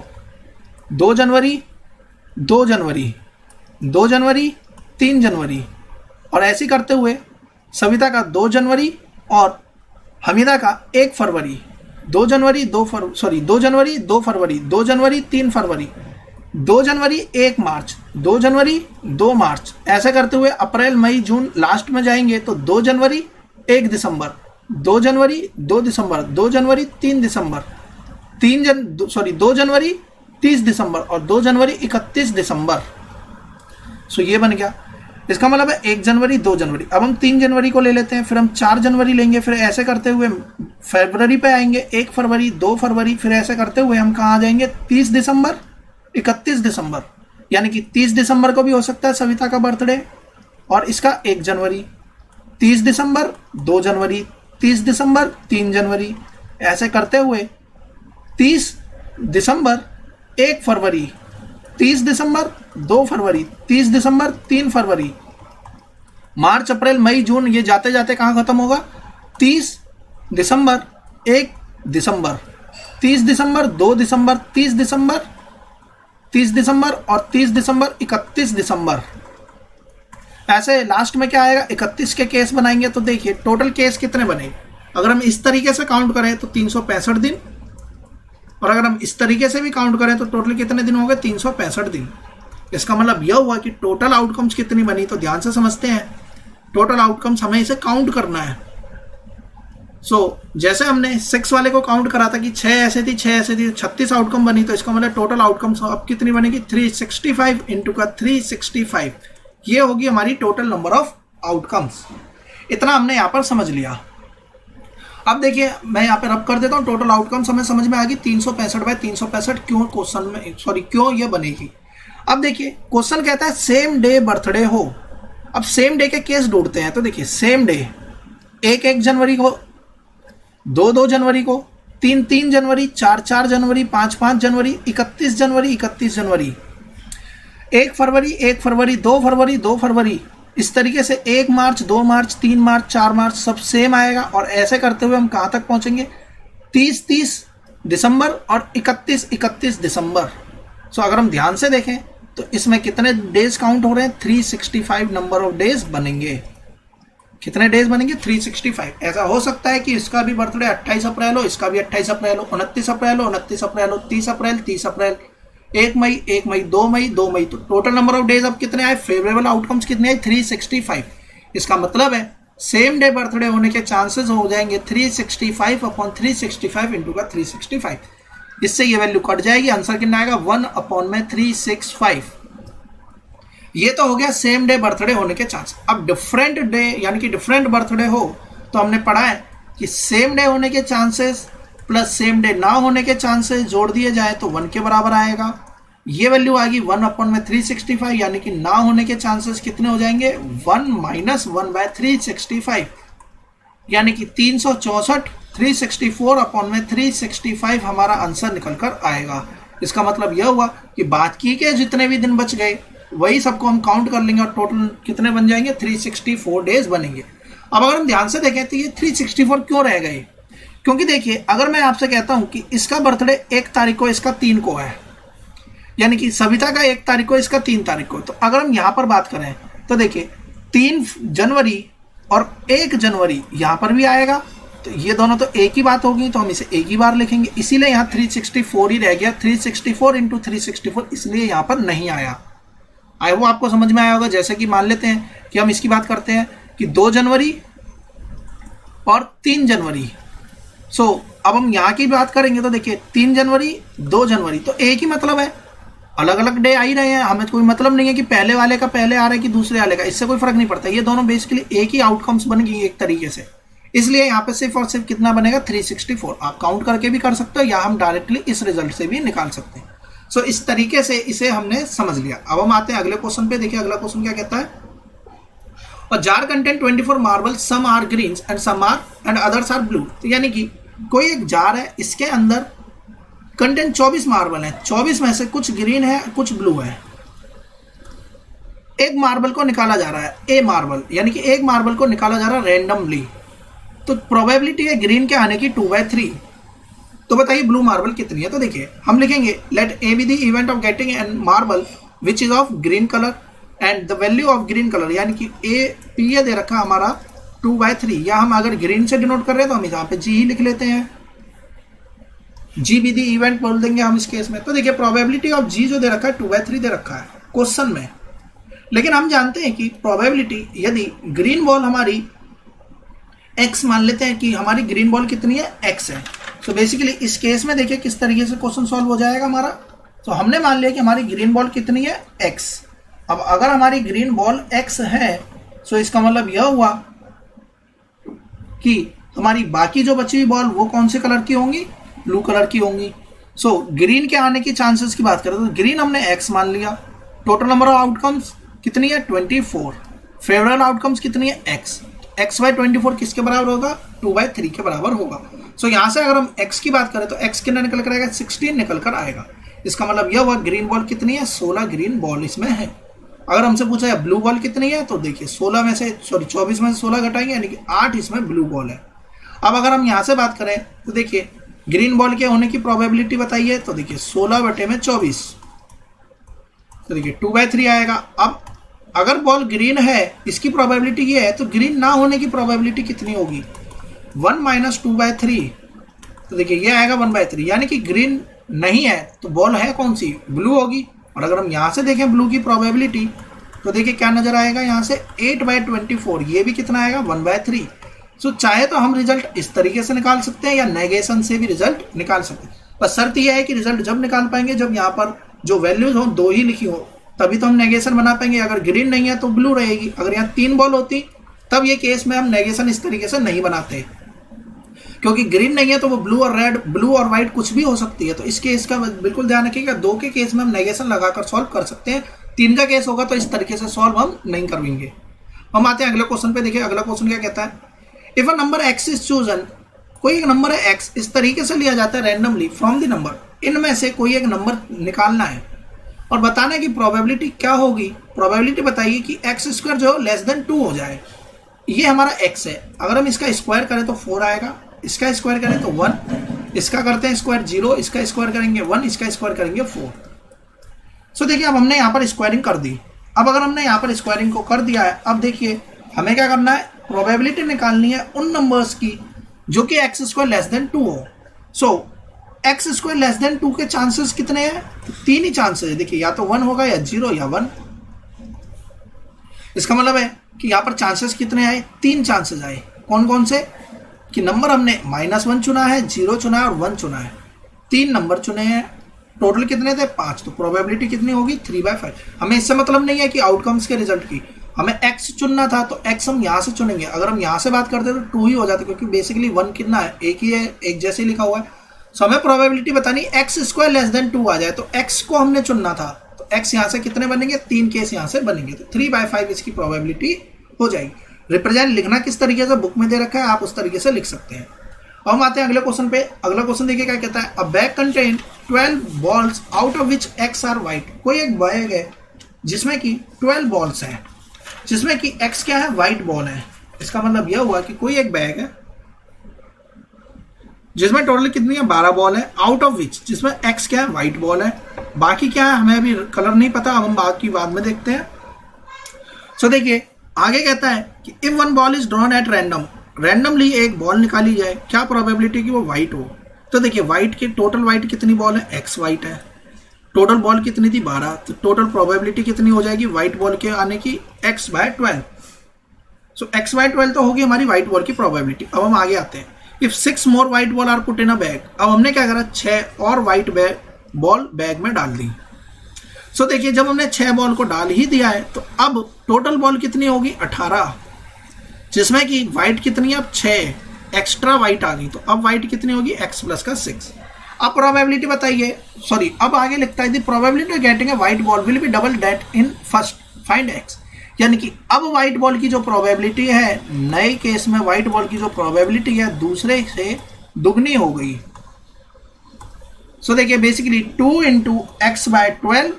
2 जनवरी 2 जनवरी 2 जनवरी 3 जनवरी, और ऐसे करते हुए सविता का 2 जनवरी और हमीदा का 1 फरवरी, 2 जनवरी 2 जनवरी 2 फरवरी, 2 जनवरी 3 फरवरी, 2 जनवरी 1 मार्च, 2 जनवरी 2 मार्च। ऐसे करते हुए अप्रैल मई जून लास्ट में जाएंगे तो 2 जनवरी 1 दिसंबर, 2 जनवरी 2 दिसंबर, 2 जनवरी 3 दिसंबर, 2 जनवरी 30 दिसंबर और 2 जनवरी 31 दिसंबर। सो ये बन गया। इसका मतलब है 1 जनवरी 2 जनवरी। अब हम 3 जनवरी को ले लेते हैं, फिर हम 4 जनवरी लेंगे, फिर ऐसे करते हुए फरवरी पे आएंगे, 1 फरवरी 2 फरवरी, फिर ऐसे करते हुए हम कहाँ आ जाएंगे 30 दिसंबर 31 दिसंबर। यानी कि 30 दिसंबर को भी हो सकता है सविता का बर्थडे, और इसका 1 जनवरी, 30 दिसंबर 2 जनवरी, 30 दिसंबर 3 जनवरी। ऐसे करते हुए 30 दिसंबर 1 फरवरी, 30 दिसंबर 2 फरवरी, 30 दिसंबर 3 फरवरी, मार्च अप्रैल मई जून, ये जाते जाते कहाँ खत्म होगा 30 दिसंबर 1 दिसंबर, 30 दिसंबर 2 दिसंबर, 30 दिसंबर और 30 दिसंबर 31 दिसंबर। ऐसे लास्ट में क्या आएगा 31 के केस बनाएंगे तो देखिए टोटल केस कितने बने। अगर हम इस तरीके से काउंट करें तो 365 दिन, और अगर हम इस तरीके से भी काउंट करें तो टोटल कितने दिन हो गए 365 दिन। इसका मतलब यह हुआ कि टोटल आउटकम्स कितनी बनी। तो ध्यान से समझते हैं, टोटल आउटकम्स हमें इसे काउंट करना है। जैसे हमने 6 वाले को काउंट करा था कि 6 ऐसे थी 6 ऐसे थी, 36 आउटकम बनी। तो इसका मतलब टोटल आउटकम्स अब कितनी बनेगी 365 इंटू का 365, ये होगी हमारी टोटल नंबर ऑफ आउटकम्स। इतना हमने यहाँ पर समझ लिया। अब देखिए मैं यहाँ पे रब कर देता हूँ, टोटल आउटकम्स हमें समझ में आ गई 365/365 क्यों क्वेश्चन में, क्यों ये बनेगी। अब देखिए क्वेश्चन कहता है सेम डे बर्थडे हो। अब सेम डे के केस ढूंढते हैं। तो देखिए सेम डे 1 जनवरी को, 2 जनवरी को, 3 जनवरी, 4 जनवरी, 5 जनवरी, 31 जनवरी, 1 फरवरी, 2 फरवरी, इस तरीके से 1 मार्च, 2 मार्च, 3 मार्च, 4 मार्च, सब सेम आएगा। और ऐसे करते हुए हम कहाँ तक पहुँचेंगे 30 दिसंबर और 31 दिसंबर। अगर हम ध्यान से देखें तो इसमें कितने डेज काउंट हो रहे हैं 365 नंबर ऑफ डेज बनेंगे। कितने डेज बनेंगे 365। ऐसा हो सकता है कि इसका भी बर्थडे 28 अप्रैल हो, इसका भी 28 अप्रैल हो, 29 अप्रैल हो, 29 अप्रैल हो, 30 अप्रैल, 30 अप्रैल, 1 मई, 1 मई, 2 मई, 2 मई। तो टोटल नंबर ऑफ डेज अब कितने आए, फेवरेबल आउटकम्स कितने आए, 365। इसका मतलब है सेम डे बर्थडे होने के चांसेस हो जाएंगे 365 अपॉन 365 इंटू का 365। इससे ये वैल्यू कट जाएगी, आंसर कितना आएगा 1 अपॉन में 365। ये तो हो गया सेम डे बर्थडे होने के चांस। अब डिफरेंट डे यानी कि डिफरेंट बर्थडे हो तो हमने पढ़ा है कि सेम डे होने के चांसेस प्लस सेम डे ना होने के चांसेस जोड़ दिए जाए तो 1 के बराबर आएगा। ये वैल्यू आएगी 1 अपॉन में 365, यानी कि ना होने के चांसेस कितने हो जाएंगे 1 माइनस 1 बाय 365, यानी कि 364। 364 अपॉन में 365 हमारा आंसर निकल कर आएगा। इसका मतलब यह हुआ कि बाकी के जितने भी दिन बच गए वही सबको हम काउंट कर लेंगे और टोटल कितने बन जाएंगे 364 डेज बनेंगे। अब अगर हम ध्यान से देखें तो ये 364 क्यों रह गए, क्योंकि देखिए अगर मैं आपसे कहता हूं कि इसका बर्थडे 1 तारीख को, इसका 3 को है, यानी कि सविता का 1 तारीख को, इसका 3 तारीख को, तो अगर हम यहां पर बात करें तो देखिए 3 जनवरी और 1 जनवरी यहां पर भी आएगा, तो ये दोनों तो एक ही बात होगी, तो हम इसे एक ही बार लिखेंगे, इसीलिए यहाँ 364 ही रह गया। 364 इंटू 364 इसलिए यहाँ पर नहीं आया। आई वो आपको समझ में आया होगा। जैसे कि मान लेते हैं कि हम इसकी बात करते हैं कि 2 जनवरी और 3 जनवरी। अब हम यहाँ की बात करेंगे तो देखिए 3 जनवरी 2 जनवरी तो एक ही मतलब है, अलग अलग डे आ ही रहे हैं, हमें कोई मतलब नहीं है कि पहले वाले का पहले आ रहा है कि दूसरे वाले का, इससे कोई फर्क नहीं पड़ता। ये दोनों बेसिकली एक ही आउटकम्स बन गई एक तरीके से, इसलिए यहाँ पे सिर्फ और सिर्फ कितना बनेगा 364। आप काउंट करके भी कर सकते हो या हम डायरेक्टली इस रिजल्ट से भी निकाल सकते हैं। इस तरीके से इसे हमने समझ लिया। अब हम आते हैं अगले क्वेश्चन पे। देखिए अगला क्वेश्चन क्या कहता है, और jar content 24 marble, some are green and some are and others are blue. तो यानी कि कोई एक जार है, इसके अंदर कंटेंट 24 मार्बल है, 24 में से कुछ ग्रीन है कुछ ब्लू है। एक मार्बल को निकाला जा रहा है, ए मार्बल, यानी कि एक मार्बल को निकाला जा रहा है रैंडमली, तो प्रोबेबिलिटी है ग्रीन के आने की 2/3। तो बताइए ब्लू मार्बल कितनी है। तो देखिए हम लिखेंगे let A be the event of getting an marble which is of green colour and the value of green colour, यानी कि ए पी ए दे रखा हमारा 2/3, या हम अगर ग्रीन से डिनोट कर रहे हैं तो हम यहाँ पे जी ही लिख लेते हैं, जी बी दी इवेंट बोल देंगे हम इस केस में। तो देखिए प्रोबेबिलिटी ऑफ जी जो दे रखा है 2/3 दे रखा है क्वेश्चन में, लेकिन हम जानते हैं कि प्रोबेबिलिटी यदि ग्रीन बॉल हमारी x मान लेते हैं कि हमारी ग्रीन बॉल कितनी है x है। सो बेसिकली इस केस में देखिए किस तरीके से क्वेश्चन सॉल्व हो जाएगा हमारा। तो हमने मान लिया कि हमारी ग्रीन बॉल कितनी है x। अब अगर हमारी ग्रीन बॉल x है तो इसका मतलब यह हुआ कि हमारी बाकी जो बची हुई बॉल वो कौन से कलर की होंगी, ब्लू कलर की होंगी। ग्रीन के आने की चांसेस की बात करें तो ग्रीन हमने x मान लिया। टोटल नंबर ऑफ आउटकम्स कितनी है 24। फेवरेबल आउटकम्स कितनी है x बाय 24 किसके बराबर होगा 2/3 के बराबर होगा। यहाँ से अगर हम x की बात करें तो x कितना निकल कर आएगा 16 निकल कर आएगा। इसका मतलब यह हुआ ग्रीन बॉल कितनी है 16 ग्रीन बॉल इसमें है। अगर हमसे पूछा है ब्लू बॉल कितनी है तो देखिए 24 में से 16 घटाएंगे, यानी कि 8 इसमें ब्लू बॉल है। अब अगर हम यहाँ से बात करें तो देखिए ग्रीन बॉल के होने की प्रोबेबिलिटी बताइए, तो देखिए 16/24, तो देखिए 2/3 आएगा। अब अगर बॉल ग्रीन है, इसकी प्रोबेबिलिटी ये है, तो ग्रीन ना होने की प्रोबेबिलिटी कितनी होगी 1 माइनस 2/3, तो देखिए ये आएगा 1/3, यानी कि ग्रीन नहीं है तो बॉल है कौन सी ब्लू होगी। और अगर हम यहाँ से देखें ब्लू की प्रोबेबिलिटी तो देखिए क्या नजर आएगा यहाँ से 8/24, ये भी कितना आएगा 1/3। चाहे तो हम रिजल्ट इस तरीके से निकाल सकते हैं या नेगेशन से भी रिजल्ट निकाल सकते हैं, बस शर्त यह है कि रिजल्ट जब निकाल पाएंगे जब यहाँ पर जो वैल्यूज हो 2 ही लिखी हो, तभी तो हम नेगेशन बना पाएंगे। अगर ग्रीन नहीं है तो ब्लू रहेगी। अगर यहाँ 3 बॉल होती तब ये केस में हम नेगेशन इस तरीके से नहीं बनाते, क्योंकि ग्रीन नहीं है तो वो ब्लू और रेड, ब्लू और व्हाइट कुछ भी हो सकती है। तो इस केस का बिल्कुल ध्यान रखिएगा, 2 के केस में हम नेगेशन लगाकर सॉल्व कर सकते हैं, 3 का केस होगा तो इस तरीके से सॉल्व हम नहीं करेंगे। हम आते हैं अगले क्वेश्चन पे। देखिए अगला क्वेश्चन क्या कहता है, if a number x is chosen, कोई एक नंबर है x इस तरीके से लिया जाता है रैंडमली फ्रॉम द नंबर, इनमें से कोई एक नंबर निकालना है और बताना है कि प्रोबेबिलिटी क्या होगी। प्रोबेबिलिटी बताइए कि x² जो लेस देन 2 हो जाए। ये हमारा x है, अगर हम इसका स्क्वायर करें तो 4 आएगा, इसका स्क्वायर करें तो 1, इसका करते हैं स्क्वायर 0, इसका स्क्वायर करेंगे 1, इसका स्क्वायर करेंगे 4। देखिए अब हमने यहाँ पर स्क्वायरिंग कर दी। अब अगर हमने यहाँ पर स्क्वायरिंग को कर दिया है, अब देखिए हमें क्या करना है, प्रोबेबिलिटी निकालनी है उन नंबर्स की जो कि एक्स स्क्वायर लेस देन 2 हो। सो एक्स स्क्वायर लेस देन 2 के चांसेस कितने हैं, 3 ही चांसेस है। देखिए या तो 1 होगा या 0 या 1। इसका मतलब है कि यहाँ पर चांसेस कितने आए, 3 चांसेस आए। कौन कौन से, कि नंबर हमने -1 चुना है, 0 चुना है और 1 चुना है। 3 नंबर चुने हैं, टोटल कितने थे 5, तो प्रोबेबिलिटी कितनी होगी 3/5। हमें इससे मतलब नहीं है कि आउटकम्स के रिजल्ट की, हमें x चुनना था तो x हम यहाँ से चुनेंगे। अगर हम यहाँ से बात करते तो 2 ही हो जाते, क्योंकि बेसिकली 1 कितना है, एक ही है, एक जैसे लिखा हुआ है। सो हमें प्रोबेबिलिटी बतानी एक्स स्क्वायर लेस देन 2 आ जाए, तो x को हमने चुनना था, तो x यहाँ से कितने बनेंगे, 3 केस यहाँ से बनेंगे, तो 3/5 इसकी प्रोबेबिलिटी हो जाएगी। रिप्रेजेंट लिखना किस तरीके से बुक में दे रखा है, आप उस तरीके से लिख सकते हैं। अब हम आते हैं अगले क्वेश्चन पे। अगला क्वेश्चन देखिए क्या कहता है, a bag contain 12 balls out of which x are white. कोई एक बैग है जिसमें कि 12 बॉल्स हैं, जिसमें कि x क्या है, व्हाइट बॉल है। इसका मतलब यह हुआ कि कोई एक बैग है जिसमें टोटल कितनी है, 12 बॉल है, आउट ऑफ विच, जिसमें x क्या है, व्हाइट बॉल है। बाकी क्या है हमें अभी कलर नहीं पता, अब हम बाकी बाद में देखते हैं। सो देखिए आगे कहता है कि if one ball is drawn at random, randomly एक बॉल निकाली जाए, क्या प्रोबेबिलिटी कि वो व्हाइट हो। तो देखिए व्हाइट की टोटल व्हाइट कितनी बॉल है, x व्हाइट है, टोटल बॉल कितनी थी 12, तो टोटल प्रोबेबिलिटी कितनी हो जाएगी व्हाइट बॉल के आने की, x/12। सो x/12 तो होगी हमारी व्हाइट बॉल की प्रोबेबिलिटी। अब हम आगे आते हैं, if 6 more white ball are put in a bag. अब हमने क्या करा, 6 और व्हाइट बॉल बैग में डाल दी। सो देखिए जब हमने 6 बॉल को डाल ही दिया है, तो अब टोटल बॉल कितनी होगी 18, जिसमें कि व्हाइट कितनी है, अब 6 एक्स्ट्रा व्हाइट आ गई, तो अब व्हाइट कितनी होगी, x प्लस का 6। अब प्रोबेबिलिटी बताइए, सॉरी अब आगे लिखता है the probability of getting a white ball will B double that in first, find x। यानी कि अब व्हाइट बॉल की जो प्रोबेबिलिटी है, नए केस में व्हाइट बॉल की जो प्रोबेबिलिटी है दूसरे से दुगनी हो गई। सो देखिए बेसिकली 2 × x/12,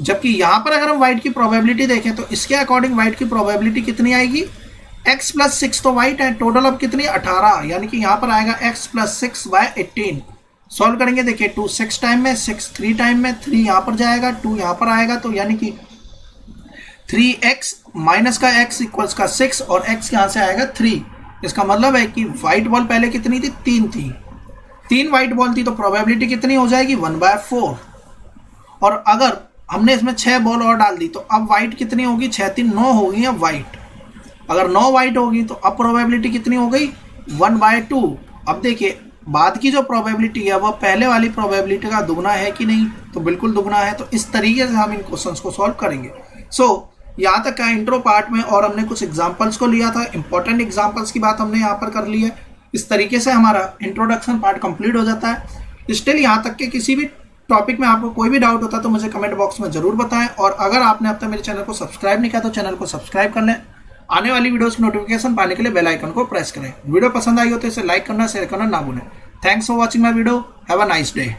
जबकि यहां पर अगर हम व्हाइट की प्रोबेबिलिटी देखें तो इसके अकॉर्डिंग व्हाइट की प्रोबेबिलिटी कितनी आएगी, x + 6 तो व्हाइट है, टोटल अब कितनी 18, यानी कि यहां पर आएगा x + 6/18। सॉल्व करेंगे, देखिए 2 6 टाइम में, 6 3 टाइम में, 3 यहां पर जाएगा, 2 यहां पर आएगा, तो यानी कि 3x माइनस का x इक्वल्स का 6 और x यहां से आएगा 3। इसका मतलब है कि व्हाइट बॉल पहले कितनी थी, 3 थी, 3 व्हाइट बॉल थी, तो प्रोबेबिलिटी कितनी हो जाएगी 1/4। और अगर हमने इसमें 6 बॉल और डाल दी तो अब व्हाइट कितनी होगी, 6 3 9 होगी अब व्हाइट। अगर 9 व्हाइट होगी तो अब प्रोबेबिलिटी कितनी हो गई 1/2। अब देखिए बाद की जो प्रोबेबिलिटी है वह पहले वाली प्रोबेबिलिटी का दुगना है कि नहीं, तो बिल्कुल दुगना है। तो इस तरीके से हम इन क्वेश्चंस को सॉल्व करेंगे। सो यहाँ तक का इंट्रो पार्ट में, और हमने कुछ एग्जांपल्स को लिया था, इंपॉर्टेंट एग्जांपल्स की बात हमने यहाँ पर कर ली है। इस तरीके से हमारा इंट्रोडक्शन पार्ट कंप्लीट हो जाता है। स्टिल यहाँ तक के किसी भी टॉपिक में आपको कोई भी डाउट होता है तो मुझे कमेंट बॉक्स में जरूर बताएं। और अगर आपने अब तक मेरे चैनल को सब्सक्राइब नहीं किया तो चैनल को सब्सक्राइब कर लें। आने वाली वीडियोस की नोटिफिकेशन पाने के लिए बेल आइकन को प्रेस करें। वीडियो पसंद आई हो तो इसे लाइक करना, शेयर करना ना भूलें। Thanks for watching my video. Have a nice day.